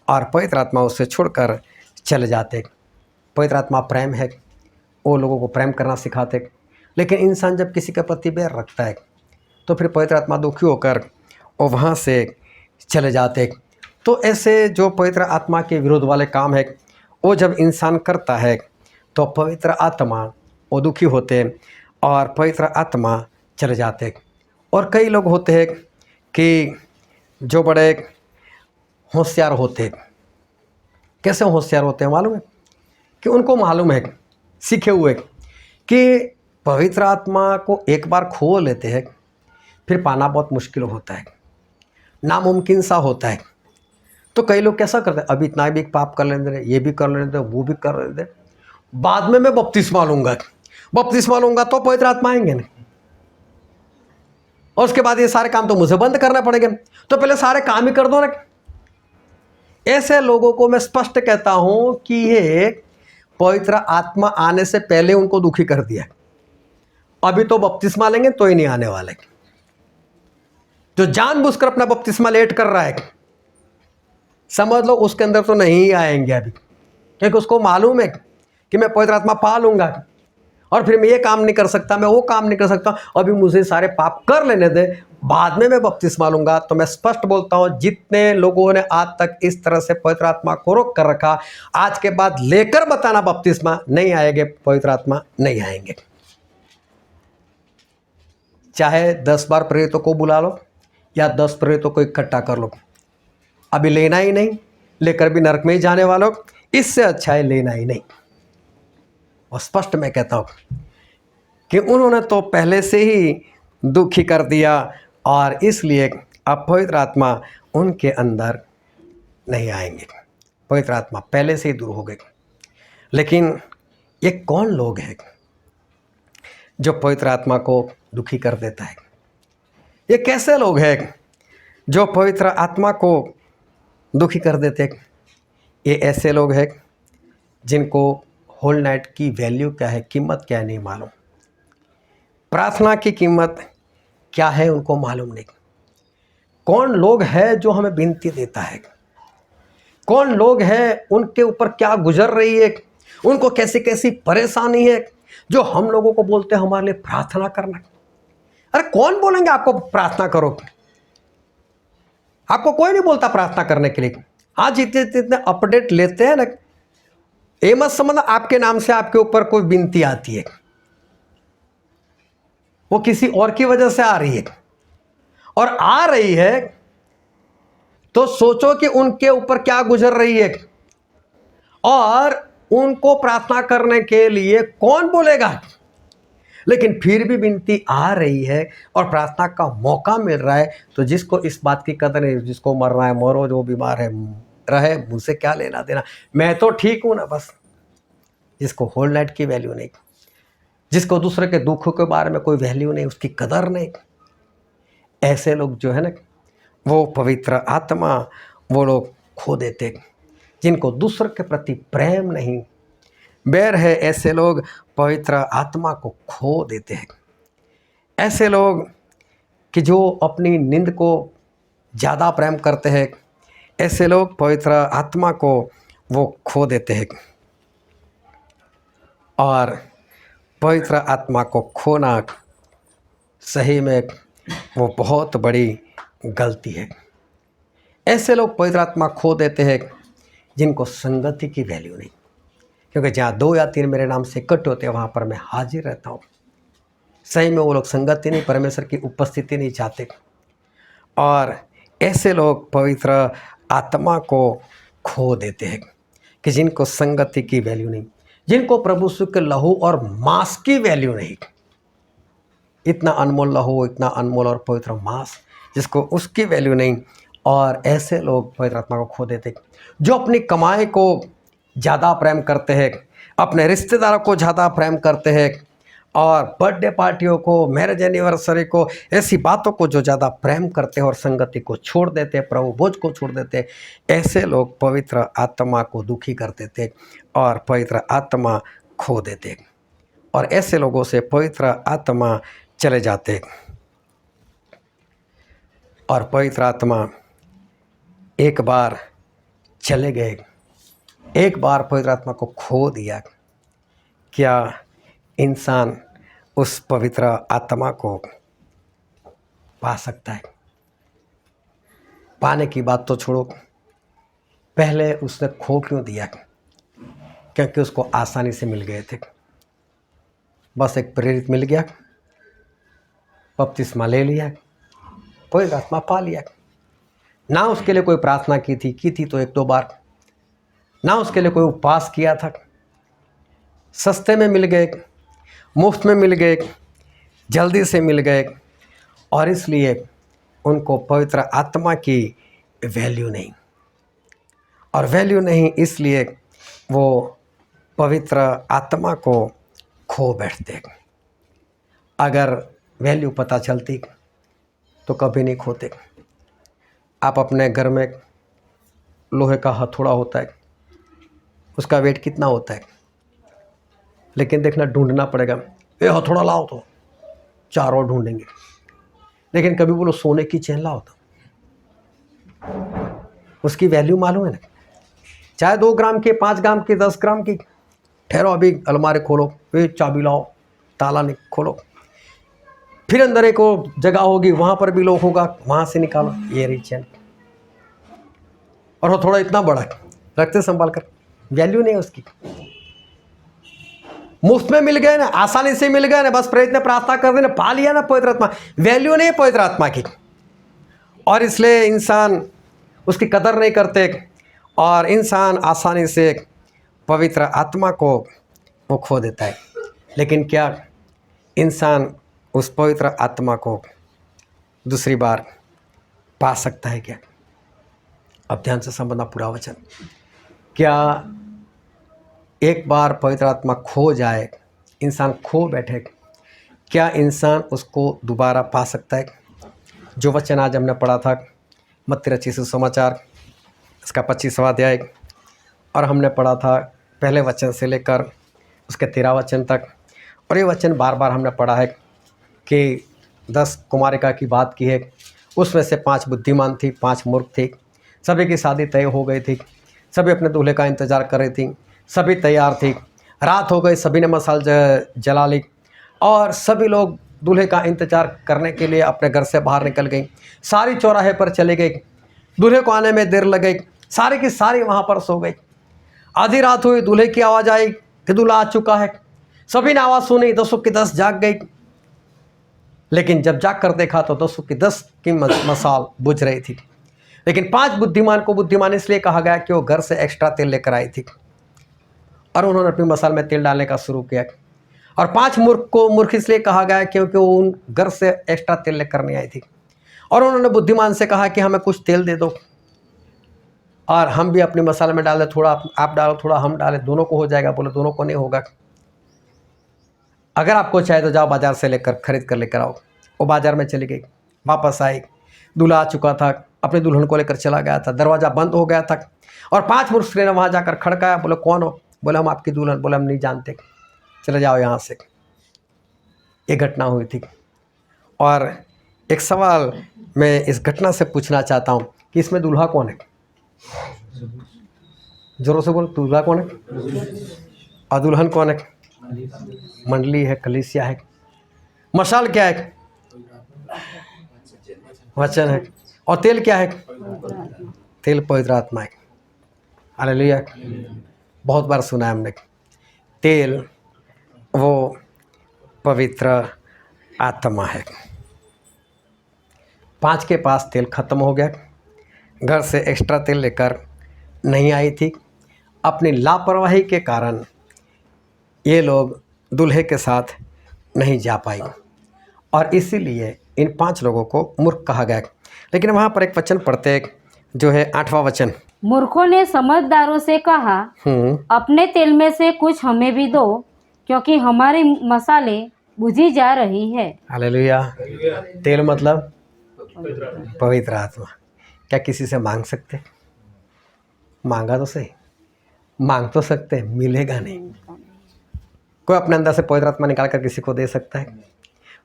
[SPEAKER 1] और पवित्र आत्मा उससे छोड़कर चले जाते। पवित्र आत्मा प्रेम है, वो लोगों को प्रेम करना सिखाते, लेकिन इंसान जब किसी के प्रति बैर रखता है तो फिर पवित्र आत्मा दुखी होकर वो वहाँ से चले जाते। तो ऐसे जो पवित्र आत्मा के विरोध वाले काम है वो जब इंसान करता है तो पवित्र आत्मा वो दुखी होते और पवित्र आत्मा चले जाते। और कई लोग होते हैं कि जो बड़े होशियार होते, कैसे होशियार होते हैं मालूम है? कि उनको मालूम है, सीखे हुए, कि पवित्र आत्मा को एक बार खो लेते हैं फिर पाना बहुत मुश्किल होता है, नामुमकिन सा होता है। तो कई लोग कैसा करते हैं, अभी इतना भी पाप कर लेते हैं, ये भी कर लेते हैं, वो भी कर लेते हैं, बाद में मैं बपतिस्मा लूँगा, बपतिस्मा लूँगा तो पवित्र आत्मा आएंगे नहीं, और उसके बाद ये सारे काम तो मुझे बंद करने पड़ेंगे, तो पहले सारे काम ही कर दो ना। ऐसे लोगों को मैं स्पष्ट कहता हूं कि ये पवित्र आत्मा आने से पहले उनको दुखी कर दिया। अभी तो बपतिस्मा लेंगे तो ही नहीं आने वाले। जो जानबूझकर अपना बपतिस्मा लेट कर रहा है समझ लो उसके अंदर तो नहीं आएंगे अभी, क्योंकि उसको मालूम है कि मैं पवित्र आत्मा पा लूंगा और फिर मैं ये काम नहीं कर सकता, मैं वो काम नहीं कर सकता, अभी मुझे सारे पाप कर लेने दे, बाद में मैं बपतिस्मा लूंगा। तो मैं स्पष्ट बोलता हूँ, जितने लोगों ने आज तक इस तरह से पवित्र आत्मा को रोक कर रखा, आज के बाद लेकर बताना बपतिस्मा नहीं आएंगे, पवित्र आत्मा नहीं आएंगे। चाहे 10 बार प्रेरितों को बुला लो या 10 प्रेरितों को इकट्ठा कर लो, अभी लेना ही नहीं, लेकर भी नरक में ही जाने वालों, इससे अच्छा है लेना ही नहीं। और स्पष्ट मैं कहता हूँ कि उन्होंने तो पहले से ही दुखी कर दिया और इसलिए अब पवित्र आत्मा उनके अंदर नहीं आएंगे, पवित्र आत्मा पहले से ही दूर हो गए। लेकिन ये कौन लोग हैं जो पवित्र आत्मा को दुखी कर देता है? ये कैसे लोग हैं जो पवित्र आत्मा को दुखी कर देते हैं? ये ऐसे लोग हैं जिनको होल नाइट की वैल्यू क्या है, कीमत क्या है नहीं मालूम, प्रार्थना की कीमत क्या है उनको मालूम नहीं। कौन लोग है जो हमें विनती देता है, कौन लोग है उनके ऊपर क्या गुजर रही है, उनको कैसी कैसी परेशानी है, जो हम लोगों को बोलते हैं हमारे लिए प्रार्थना करना। अरे कौन बोलेंगे आपको प्रार्थना करो? आपको कोई नहीं बोलता प्रार्थना करने के लिए। आज इतने इतने अपडेट लेते हैं ना, ये मत समझना आपके नाम से आपके ऊपर कोई विनती आती है, वो किसी और की वजह से आ रही है। और आ रही है तो सोचो कि उनके ऊपर क्या गुजर रही है, और उनको प्रार्थना करने के लिए कौन बोलेगा। लेकिन फिर भी विनती आ रही है और प्रार्थना का मौका मिल रहा है, तो जिसको इस बात की कदर नहीं, जिसको मरना है मरो, जो बीमार है रहे, मुझसे क्या लेना देना, मैं तो ठीक हूं ना बस। जिसको होल नाइट की वैल्यू नहीं, जिसको दूसरे के दुखों के बारे में कोई वैल्यू नहीं, उसकी कदर नहीं, ऐसे लोग जो है ना, वो पवित्र आत्मा वो लोग खो देते। जिनको दूसरे के प्रति प्रेम नहीं, बैर है, ऐसे लोग पवित्र आत्मा को खो देते हैं। ऐसे लोग कि जो अपनी नींद को ज़्यादा प्रेम करते हैं, ऐसे लोग पवित्र आत्मा को वो खो देते हैं। और पवित्र आत्मा को खोना सही में वो बहुत बड़ी गलती है। ऐसे लोग पवित्र आत्मा खो देते हैं जिनको संगति की वैल्यू नहीं, क्योंकि जहाँ 2 या 3 मेरे नाम से इकट्ठे होते हैं वहाँ पर मैं हाजिर रहता हूँ। सही में वो लोग संगति नहीं, परमेश्वर की उपस्थिति नहीं चाहते। और ऐसे लोग पवित्र आत्मा को खो देते हैं कि जिनको संगति की वैल्यू नहीं, जिनको प्रभु यीशु के लहू और मांस की वैल्यू नहीं। इतना अनमोल लहू, इतना अनमोल और पवित्र मांस, जिसको उसकी वैल्यू नहीं। और ऐसे लोग पवित्र आत्मा को खो देते, जो अपनी कमाई को ज़्यादा प्रेम करते हैं, अपने रिश्तेदारों को ज़्यादा प्रेम करते हैं, और बर्थडे पार्टियों को, मैरिज एनिवर्सरी को, ऐसी बातों को जो ज़्यादा प्रेम करते हैं और संगति को छोड़ देते हैं, प्रभु भोज को छोड़ देते हैं। ऐसे लोग पवित्र आत्मा को दुखी कर देते और पवित्र आत्मा खो देते, और ऐसे लोगों से पवित्र आत्मा चले जाते। और पवित्र आत्मा एक बार चले गए, एक बार पवित्र आत्मा को खो दिया, क्या इंसान उस पवित्र आत्मा को पा सकता है? पाने की बात तो छोड़ो, पहले उसने खो क्यों दिया? क्योंकि उसको आसानी से मिल गए थे। बस एक प्रेरित मिल गया, बपतिस्मा ले लिया, पवित्र आत्मा पा लिया। ना उसके लिए कोई प्रार्थना की थी तो 1-2 बार, ना उसके लिए कोई उपवास किया था। सस्ते में मिल गए, मुफ्त में मिल गए, जल्दी से मिल गए, और इसलिए उनको पवित्र आत्मा की वैल्यू नहीं। और वैल्यू नहीं इसलिए वो पवित्र आत्मा को खो बैठते। अगर वैल्यू पता चलती तो कभी नहीं खोते। आप अपने घर में लोहे का हथौड़ा होता है, उसका वेट कितना होता है, लेकिन देखना ढूंढना पड़ेगा, ये हथौड़ा लाओ तो 4 और ढूंढेंगे। लेकिन कभी बोलो सोने की चेन लाओ तो उसकी वैल्यू मालूम है ना, चाहे 2 ग्राम की, 5 ग्राम की, 10 ग्राम की। ठहरो अभी अलमारी खोलो, ये चाबी लाओ, ताला नहीं खोलो, फिर अंदर एक और जगह होगी, वहाँ पर भी लोग होगा, वहाँ से निकालो, ये रही चेन। और हथौड़ा इतना बड़ा रखते संभाल कर, वैल्यू नहीं है उसकी। मुफ्त में मिल गए ना, आसानी से मिल गए ना, बस प्रयत्न प्रार्थना कर देना, पा लिया ना पवित्र आत्मा। वैल्यू नहीं पवित्र आत्मा की, और इसलिए इंसान उसकी कदर नहीं करते, और इंसान आसानी से पवित्र आत्मा को वो खो देता है। लेकिन क्या इंसान उस पवित्र आत्मा को दूसरी बार पा सकता है क्या? अब ध्यान से समझना पूरा वचन। क्या एक बार पवित्र आत्मा खो जाए, इंसान खो बैठे, क्या इंसान उसको दोबारा पा सकता है? जो वचन आज हमने पढ़ा था मत्ती रचित सुसमाचार इसका 25वां अध्याय, और हमने पढ़ा था पहले वचन से लेकर उसके 13 वचन तक। और ये वचन बार बार हमने पढ़ा है कि 10 कुमारिका की बात की है, उसमें से 5 बुद्धिमान थी, 5 मूर्ख थी। सभी की शादी तय हो गई थी, सभी अपने दूल्हे का इंतज़ार कर रही थी, सभी तैयार थी, रात हो गई, सभी ने मसाल जला ली और सभी लोग दूल्हे का इंतज़ार करने के लिए अपने घर से बाहर निकल गई। सारी चौराहे पर चली गई, दूल्हे को आने में देर लग गई, सारी की सारी वहाँ पर सो गई। आधी रात हुई, दूल्हे की आवाज़ आई कि दूल्हा आ चुका है। सभी ने आवाज़ सुनी, 10 की 10 जाग गई। लेकिन जब जाग कर देखा तो 10 की 10 की मसाल बुझ रही थी। लेकिन 5 बुद्धिमान को बुद्धिमान इसलिए कहा गया कि वो घर से एक्स्ट्रा तेल लेकर आई थी और उन्होंने अपनी मसाल में तेल डालने का शुरू किया। और 5 मूर्ख को मूर्ख इसलिए कहा गया क्योंकि वो उन घर से एक्स्ट्रा तेल लेकर नहीं आई थी और उन्होंने बुद्धिमान से कहा कि हमें कुछ तेल दे दो और हम भी अपनी मसाले में डालें, थोड़ा आप डालो, थोड़ा हम डालें, दोनों को हो जाएगा। बोले दोनों को नहीं होगा, अगर आपको चाहिए तो जाओ बाज़ार से लेकर खरीद कर लेकर आओ। वो बाज़ार में चली गई, वापस आई, दूल्हा आ चुका था, अपने दुल्हन को लेकर चला गया था, दरवाज़ा बंद हो गया था और 5 मूर्ख ने वहाँ जाकर खड़काया। बोले कौन हो? बोले हम आपकी दुल्हन। बोले हम नहीं जानते, चले जाओ यहाँ से। ये घटना हुई थी। और एक सवाल मैं इस घटना से पूछना चाहता हूँ कि इसमें दूल्हा कौन है? जोरों से बोलो, दूल्हा कौन है और दुल्हन कौन है? मंडली है, कलीसिया है। मशाल क्या है? वचन है। और तेल क्या है? तेल पवित्र आत्मा है। हालेलुया। बहुत बार सुना है हमने, तेल वो पवित्र आत्मा है। 5 के पास तेल खत्म हो गया, घर से एक्स्ट्रा तेल लेकर नहीं आई थी। अपनी लापरवाही के कारण ये लोग दूल्हे के साथ नहीं जा पाई और इसीलिए इन 5 लोगों को मूर्ख कहा गया। लेकिन वहाँ पर एक वचन पढ़ते हैं जो है 8वां वचन।
[SPEAKER 2] मूर्खों ने समझदारों से कहा, अपने तेल में से कुछ हमें भी दो, क्योंकि हमारी मसाले बुझी जा रही है।
[SPEAKER 1] हालेलुया। तेल मतलब पवित्र आत्मा। क्या किसी से मांग सकते? मांगा तो सही, मांग तो सकते, मिलेगा नहीं। कोई अपने अंदर से पवित्र आत्मा निकाल कर किसी को दे सकता है?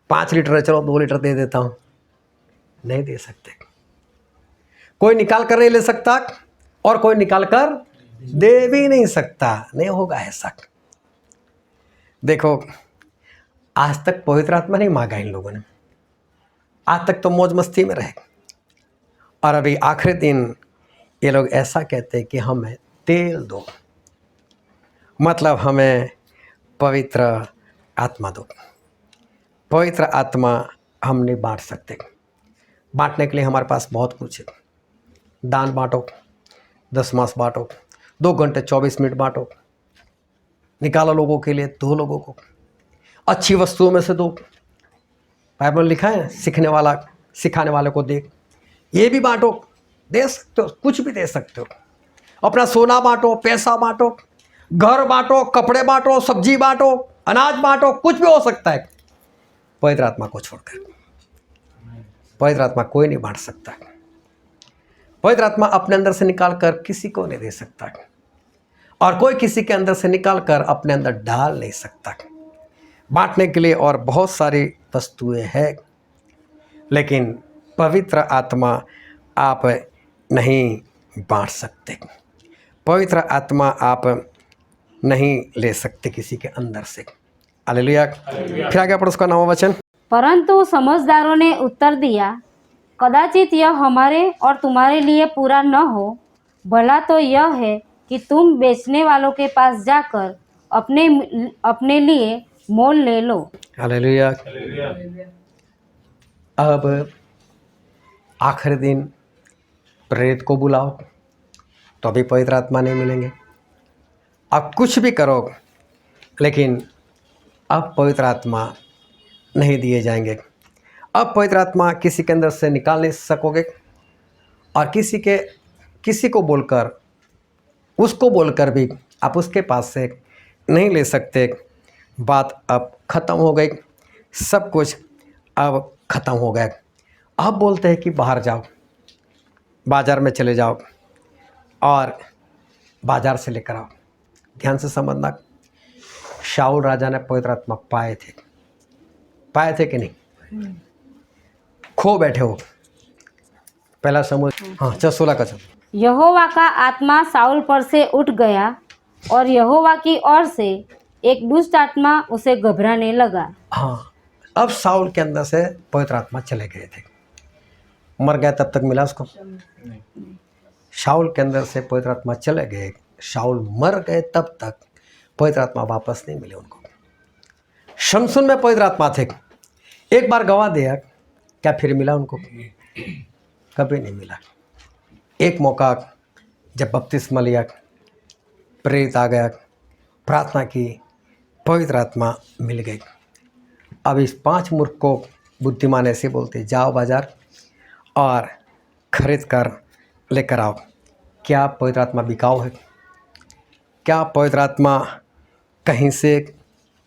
[SPEAKER 1] 5 लीटर है, चलो 2 लीटर दे देता हूँ, नहीं दे सकते। कोई निकाल कर नहीं ले सकता और कोई निकाल कर दे भी नहीं सकता, नहीं होगा ऐसा। देखो, आज तक पवित्र आत्मा नहीं मांगा इन लोगों ने, आज तक तो मौज मस्ती में रहे और अभी आखिरी दिन ये लोग ऐसा कहते हैं कि हमें तेल दो, मतलब हमें पवित्र आत्मा दो। पवित्र आत्मा हम नहीं बांट सकते। बांटने के लिए हमारे पास बहुत कुछ है। दान बांटो, 10 मास बांटो, 2 घंटे 24 मिनट बांटो, निकालो लोगों के लिए, 2 लोगों को अच्छी वस्तुओं में से दो। बाइबल में लिखा है, सीखने वाला सिखाने वाले को दे। ये भी बांटो, दे सकते हो, कुछ भी दे सकते हो। अपना सोना बांटो, पैसा बांटो, घर बांटो, कपड़े बांटो, सब्जी बांटो, अनाज बांटो, कुछ भी हो सकता है पवित्र आत्मा को छोड़कर। पवित्र आत्मा कोई नहीं बांट सकता। पवित्र आत्मा अपने अंदर से निकाल कर किसी को नहीं दे सकता और कोई किसी के अंदर से निकाल कर अपने अंदर डाल नहीं सकता। बांटने के लिए और बहुत सारी वस्तुएं हैं, लेकिन पवित्र आत्मा आप नहीं बांट सकते। पवित्र आत्मा आप नहीं ले सकते किसी के अंदर से। हालेलुया। फिर आगे पढ़ो उसका 9वां वचन।
[SPEAKER 2] परंतु समझदारों ने उत्तर दिया, कदाचित यह हमारे और तुम्हारे लिए पूरा न हो। भला तो यह है कि तुम बेचने वालों के पास जाकर अपने लिए मोल ले लो।
[SPEAKER 1] हालेलुया। अब आखिरी दिन प्रेरित को बुलाओ तो अभी पवित्र आत्मा नहीं मिलेंगे। अब कुछ भी करो, लेकिन अब पवित्र आत्मा नहीं दिए जाएंगे। अब पवित्र आत्मा किसी के अंदर से निकाल नहीं सकोगे और किसी को बोलकर, उसको बोलकर भी आप उसके पास से नहीं ले सकते। बात अब ख़त्म हो गई, सब कुछ अब ख़त्म हो गया। अब बोलते हैं कि बाहर जाओ, बाज़ार में चले जाओ और बाज़ार से लेकर आओ। ध्यान से समझना, शाऊल राजा ने पवित्र आत्मा पाए थे कि नहीं? खो बैठे हो। पहला समूह 16 का चल।
[SPEAKER 2] यहोवा का आत्मा साउल पर से उठ गया और यहोवा की ओर से एक दुष्ट आत्मा उसे घबराने लगा।
[SPEAKER 1] हाँ, अब शाऊल के अंदर से पवित्र आत्मा चले गए थे। मर गया तब तक मिला उसको? शाऊल के अंदर से पवित्र आत्मा चले गए, शाऊल मर गए तब तक पवित्र आत्मा वापस नहीं मिले उनको। शमसून में पवित्र आत्मा थे, एक बार गवा दिया, क्या फिर मिला उनको? कभी नहीं मिला। एक मौका जब बपतिस्मा लिया, प्रेरित आ गया, प्रार्थना की, पवित्र आत्मा मिल गई। अब इस 5 मूर्ख को बुद्धिमान ऐसे बोलते, जाओ बाजार और खरीद कर लेकर आओ। क्या पवित्र आत्मा बिकाऊ है? क्या पवित्र आत्मा कहीं से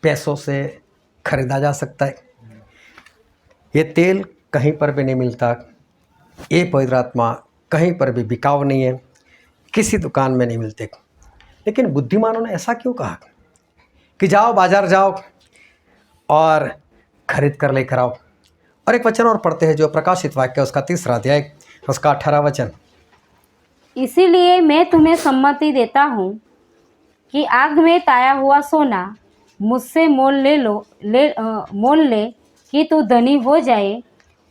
[SPEAKER 1] पैसों से खरीदा जा सकता है? ये तेल कहीं पर भी नहीं मिलता, ये पवित्र आत्मा कहीं पर भी बिकाऊ नहीं है, किसी दुकान में नहीं मिलते। लेकिन बुद्धिमानों ने ऐसा क्यों कहा कि जाओ बाजार जाओ और खरीद कर लेकर आओ? और एक वचन और पढ़ते हैं जो प्रकाशित वाक्य उसका 3रा अध्याय उसका 18 वचन।
[SPEAKER 2] इसीलिए मैं तुम्हें सम्मति देता हूँ कि आग में ताया हुआ सोना मुझसे मोल ले कि तू धनी हो जाए,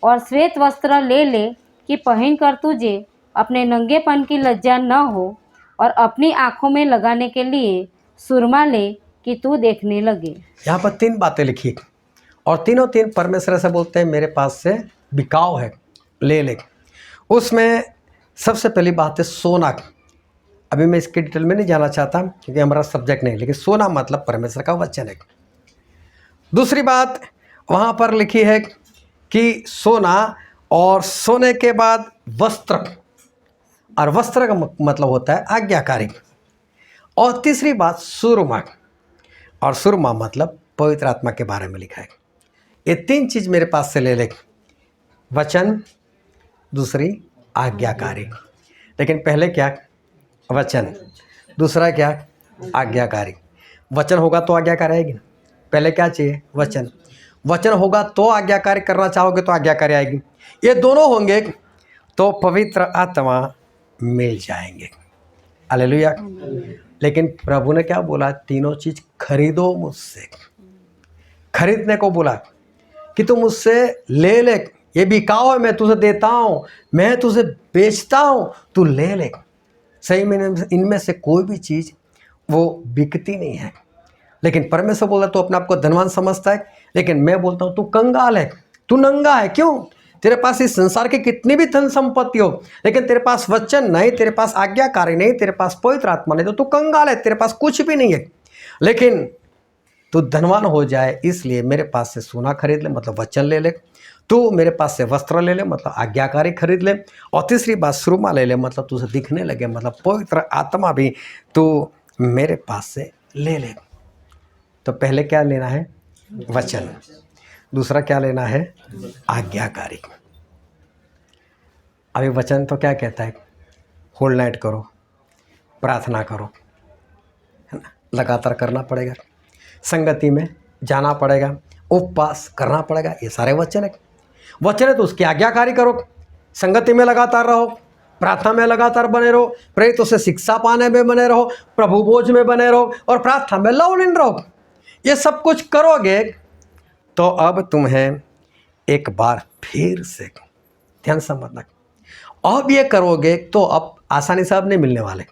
[SPEAKER 2] और श्वेत वस्त्र ले ले कि पहनकर तुझे अपने नंगेपन की लज्जा न हो, और अपनी आँखों में लगाने के लिए सुरमा ले कि तू देखने लगे।
[SPEAKER 1] यहाँ पर 3 बातें लिखी और तीनों परमेश्वर से बोलते हैं मेरे पास से बिकाऊ है, ले ले। उसमें सबसे पहली बात है सोना। अभी मैं इसके डिटेल में नहीं जाना चाहता क्योंकि हमारा सब्जेक्ट नहीं, लेकिन सोना मतलब परमेश्वर का वचन है। दूसरी बात वहाँ पर लिखी है कि सोना, और सोने के बाद वस्त्र, और वस्त्र का मतलब होता है आज्ञाकारी। और तीसरी बात सुरमा, और सुरमा मतलब पवित्र आत्मा के बारे में लिखा है। ये 3 चीज़ मेरे पास से ले ले, वचन, दूसरी आज्ञाकारी। लेकिन पहले क्या? वचन, दूसरा क्या? आज्ञाकारी। वचन होगा तो आज्ञाकारी आएगी ना। पहले क्या चाहिए? वचन। वचन होगा तो आज्ञाकारी करना चाहोगे तो आज्ञाकारी आएगी। ये दोनों होंगे तो पवित्र आत्मा मिल जाएंगे। हालेलुया। लेकिन प्रभु ने क्या बोला? तीनों चीज़ खरीदो मुझसे। खरीदने को बोला कि तू मुझसे ले ले, ये बिकाऊ है, मैं तुझे देता हूँ, मैं तुझे बेचता हूँ, तू ले ले। सही में इनमें से कोई भी चीज़ वो बिकती नहीं है। लेकिन परमेश्वर बोला तो अपने आप को धनवान समझता है, लेकिन मैं बोलता हूँ तू कंगाल है, तू नंगा है। क्यों? तेरे पास इस संसार की कितनी भी धन संपत्ति हो, लेकिन तेरे पास वचन नहीं, तेरे पास आज्ञाकारी नहीं, तेरे पास पवित्र आत्मा नहीं, तो तू कंगाल है, तेरे पास कुछ भी नहीं है। लेकिन तू धनवान हो जाए इसलिए मेरे पास से सोना खरीद ले, मतलब वचन ले ले। तू मेरे पास से वस्त्र ले ले, मतलब आज्ञाकारी खरीद ले। और तीसरी बात सुरमा ले ले, मतलब तुझे दिखने लगे, मतलब पवित्र आत्मा भी तू मेरे पास से ले ले। तो पहले क्या लेना है? वचन। दूसरा क्या लेना है? आज्ञाकारी। अभी वचन तो क्या कहता है? होल नाइट करो, प्रार्थना करो, है ना, लगातार करना पड़ेगा, संगति में जाना पड़ेगा, उपवास करना पड़ेगा। ये सारे वचन है। वचन है तो उसकी आज्ञाकारी करो, संगति में लगातार रहो, प्रार्थना में लगातार बने रहो, प्रेरितों से शिक्षा पाने में बने रहो, प्रभु भोज में बने रहो, और प्रार्थना में लवलीन रहो। ये सब कुछ करोगे तो अब तुम्हें एक बार फिर से ध्यान समझना, अब ये करोगे तो अब आसानी से अब नहीं मिलने वाले।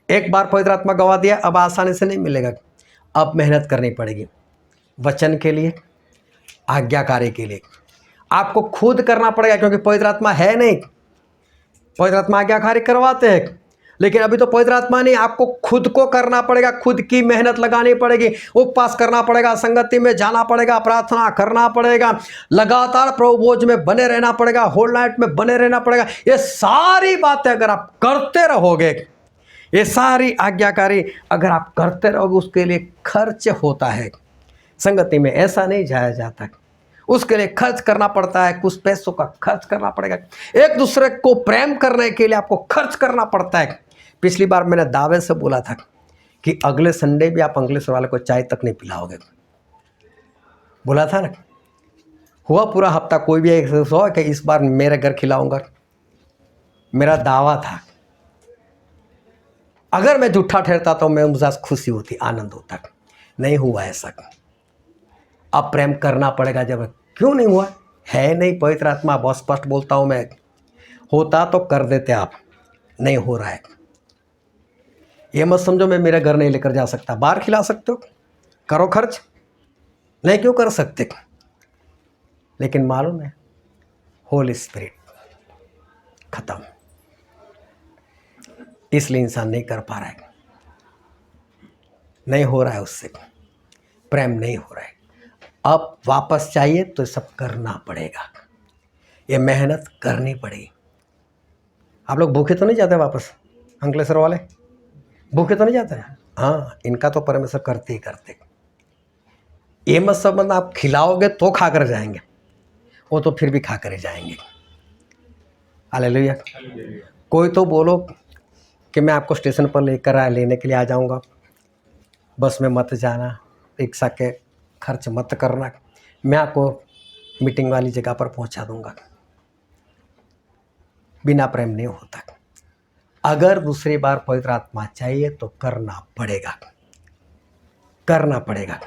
[SPEAKER 1] एक बार पवित्र आत्मा गवा दिया, अब आसानी से नहीं मिलेगा। अब मेहनत करनी पड़ेगी वचन के लिए, आज्ञाकारी के लिए। आपको खुद करना पड़ेगा क्योंकि पवित्र आत्मा है नहीं। पवित्र आत्मा आज्ञाकारी करवाते हैं, लेकिन अभी तो पवित्र आत्मा नहीं, आपको खुद को करना पड़ेगा, खुद की मेहनत लगानी पड़ेगी, उपवास करना पड़ेगा, संगति में जाना पड़ेगा, प्रार्थना करना पड़ेगा, लगातार प्रभु भोज में बने रहना पड़ेगा, होल नाइट में बने रहना पड़ेगा। ये सारी बातें अगर आप करते रहोगे, ये सारी आज्ञाकारी अगर आप करते रहोगे, उसके लिए खर्च होता है। संगति में ऐसा नहीं जाया जाता, उसके लिए खर्च करना पड़ता है, कुछ पैसों का खर्च करना पड़ेगा। एक दूसरे को प्रेम करने के लिए आपको खर्च करना पड़ता है। पिछली बार मैंने दावे से बोला था कि अगले संडे भी आप अंकलेश्वर वाले को चाय तक नहीं पिलाओगे, बोला था ना। हुआ पूरा हफ्ता, कोई भी एक हो कि इस बार मेरे घर खिलाऊंगा, मेरा दावा था। अगर मैं झूठा ठहरता तो मैं मुझे खुशी होती, आनंद होता। नहीं हुआ ऐसा। अब प्रेम करना पड़ेगा। जब क्यों नहीं हुआ है, नहीं पवित्र आत्मा बहुत स्पष्ट बोलता हूँ मैं, होता तो कर देते आप, नहीं हो रहा है। ये मत समझो मैं मेरा घर नहीं लेकर जा सकता, बाहर खिला सकते हो, करो खर्च, नहीं क्यों कर सकते, लेकिन मालूम है होली स्पिरिट खत्म, इसलिए इंसान नहीं कर पा रहा है, नहीं हो रहा है, उससे प्रेम नहीं हो रहा है। अब वापस चाहिए तो सब करना पड़ेगा, ये मेहनत करनी पड़ेगी। आप लोग भूखे तो नहीं जाते वापस, अंकलेश्वर वाले भूखे तो नहीं जाते हैं? हाँ, इनका तो परमेश्वर करते ही करते। ये मत समझना आप खिलाओगे तो खा कर जाएंगे, वो तो फिर भी खा कर जाएंगे। हालेलुया। कोई तो बोलो कि मैं आपको स्टेशन पर लेने के लिए आ जाऊंगा, बस में मत जाना, रिक्शा के खर्च मत करना, मैं आपको मीटिंग वाली जगह पर पहुंचा दूंगा। बिना प्रेम नहीं होता। अगर दूसरी बार पवित्र आत्मा चाहिए तो करना पड़ेगा, करना पड़ेगा।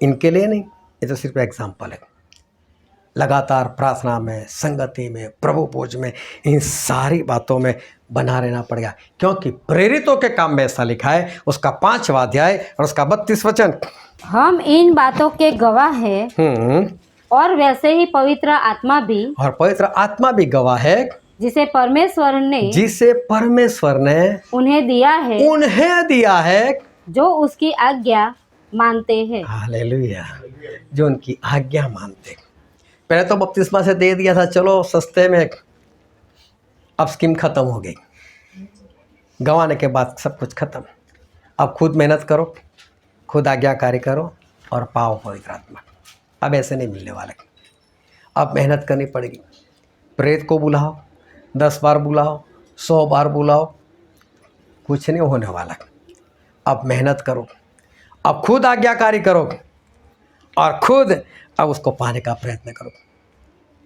[SPEAKER 1] इनके लिए नहीं, ये तो सिर्फ एग्जाम्पल है। लगातार प्रार्थना में, संगति में, प्रभु भोज में, इन सारी बातों में बना रहना पड़ेगा, क्योंकि प्रेरितों के काम में ऐसा लिखा है, उसका 5वां अध्याय और उसका 32 वचन,
[SPEAKER 2] हम इन बातों के गवाह हैं और वैसे ही पवित्र आत्मा भी,
[SPEAKER 1] और पवित्र आत्मा भी गवाह है,
[SPEAKER 2] जिसे परमेश्वर ने उन्हें दिया है, जो उसकी आज्ञा मानते हैं।
[SPEAKER 1] हालेलुया, जो उनकी आज्ञा मानते। पहले तो बपतिस्मा से दे दिया था, चलो सस्ते में, अब स्कीम खत्म हो गई, गंवाने के बाद सब कुछ खत्म। अब खुद मेहनत करो, खुद आज्ञाकारी करो और पाओ पवित्र आत्मा। अब ऐसे नहीं मिलने वाले, अब मेहनत करनी पड़ेगी। प्रेत को बुलाओ, 10 बार बुलाओ, 100 बार बुलाओ, कुछ नहीं होने वाला। अब मेहनत करो, अब खुद आज्ञाकारी करो और खुद अब उसको पाने का प्रयत्न करो।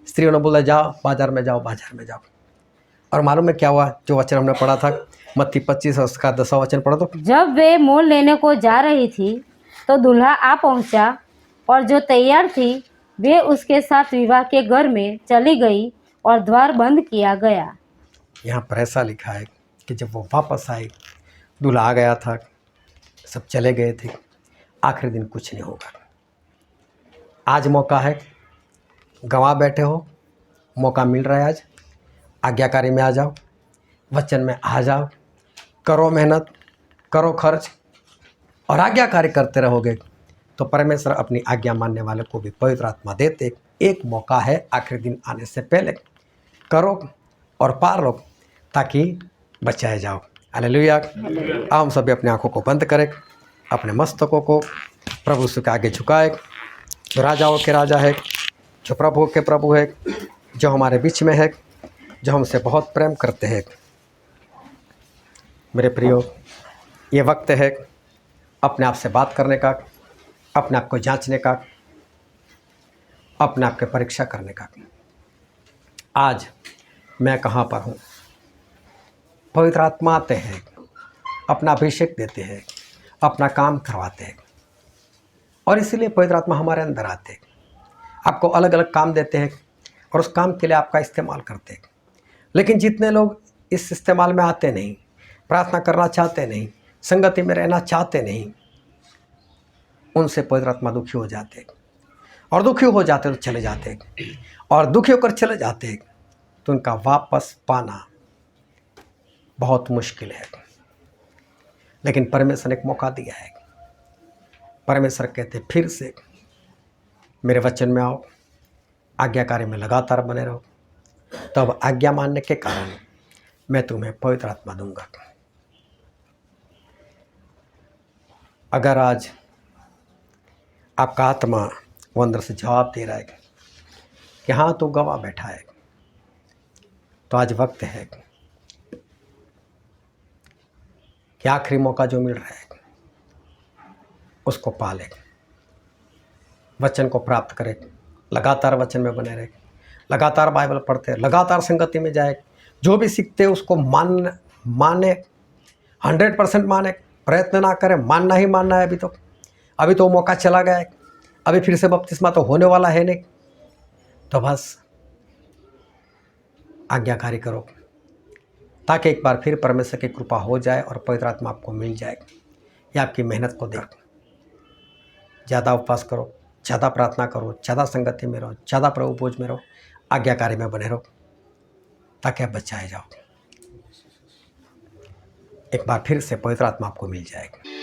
[SPEAKER 1] स्त्रियों ने बोला जाओ बाजार में जाओ, बाजार में जाओ। और मालूम है क्या हुआ? जो वचन हमने पढ़ा था मत्ती 25 और उसका 10वां वचन पढ़ा तो,
[SPEAKER 2] जब वे मोल लेने को जा रही थी तो दूल्हा आ पहुंचा, और जो तैयार थी वे उसके साथ विवाह के घर में चली गई और द्वार बंद किया गया।
[SPEAKER 1] यहाँ पर ऐसा लिखा है कि जब वो वापस आई, दूल्हा आ गया था, सब चले गए थे, आखिरी दिन कुछ नहीं होगा। आज मौका है, गंवा बैठे हो, मौका मिल रहा है आज, आज्ञाकारी में आ जाओ, वचन में आ जाओ, करो मेहनत, करो खर्च और आज्ञाकारी करते रहोगे तो परमेश्वर अपनी आज्ञा मानने वाले को भी पवित्र आत्मा देते। एक मौका है आखिरी दिन आने से पहले, करो और पार लो ताकि बचाए जाओ। हालेलुया। हम सभी अपनी आंखों को बंद करें, अपने मस्तकों को प्रभु यीशु के आगे झुकाए। जो राजाओं के राजा है, जो प्रभु के प्रभु है, जो हमारे बीच में है, जो हमसे बहुत प्रेम करते हैं। मेरे प्रियो, ये वक्त है अपने आप से बात करने का, अपने आप को जांचने का, अपने आप की परीक्षा करने का। आज मैं कहाँ पर हूँ? पवित्र आत्मा आते हैं, अपना अभिषेक देते हैं, अपना काम करवाते हैं, और इसीलिए पवित्र आत्मा हमारे अंदर आते हैं, आपको अलग अलग काम देते हैं और उस काम के लिए आपका इस्तेमाल करते हैं। लेकिन जितने लोग इस इस्तेमाल में आते नहीं, प्रार्थना करना चाहते नहीं, संगति में रहना चाहते नहीं, उनसे पवित्र आत्मा दुखी हो जाते हैं, और दुखी हो जाते तो चले जाते हैं, और दुखी होकर चले जाते हैं तो उनका वापस पाना बहुत मुश्किल है। लेकिन परमेश्वर ने एक मौका दिया है। परमेश्वर कहते फिर से मेरे वचन में आओ, आज्ञाकारी में लगातार बने रहो, तब आज्ञा मानने के कारण मैं तुम्हें पवित्र आत्मा दूंगा। अगर आज आपका आत्मा वो अंदर से जवाब दे रहा है कि हाँ तू गवाह बैठा है, तो आज वक्त है कि आखिरी मौका जो मिल रहा है उसको पाले, वचन को प्राप्त करे, लगातार वचन में बने रहे, लगातार बाइबल पढ़ते, लगातार संगति में जाए, जो भी सीखते उसको माने 100% माने, प्रयत्न ना करें, मानना ही मानना है। अभी तो अभी तो मौका चला गया है, अभी फिर से बपतिस्मा तो होने वाला है नहीं, तो बस आज्ञाकारी करो ताकि एक बार फिर परमेश्वर की कृपा हो जाए और पवित्र आत्मा आपको मिल जाए। या आपकी मेहनत को देख, ज़्यादा उपवास करो, ज़्यादा प्रार्थना करो, ज़्यादा संगति में रहो, ज़्यादा प्रभु बोझ में रहो, आज्ञाकारी में बने रहो ताकि आप बचाए जाओ। एक बार फिर से पवित्र आत्मा आपको मिल जाएगी।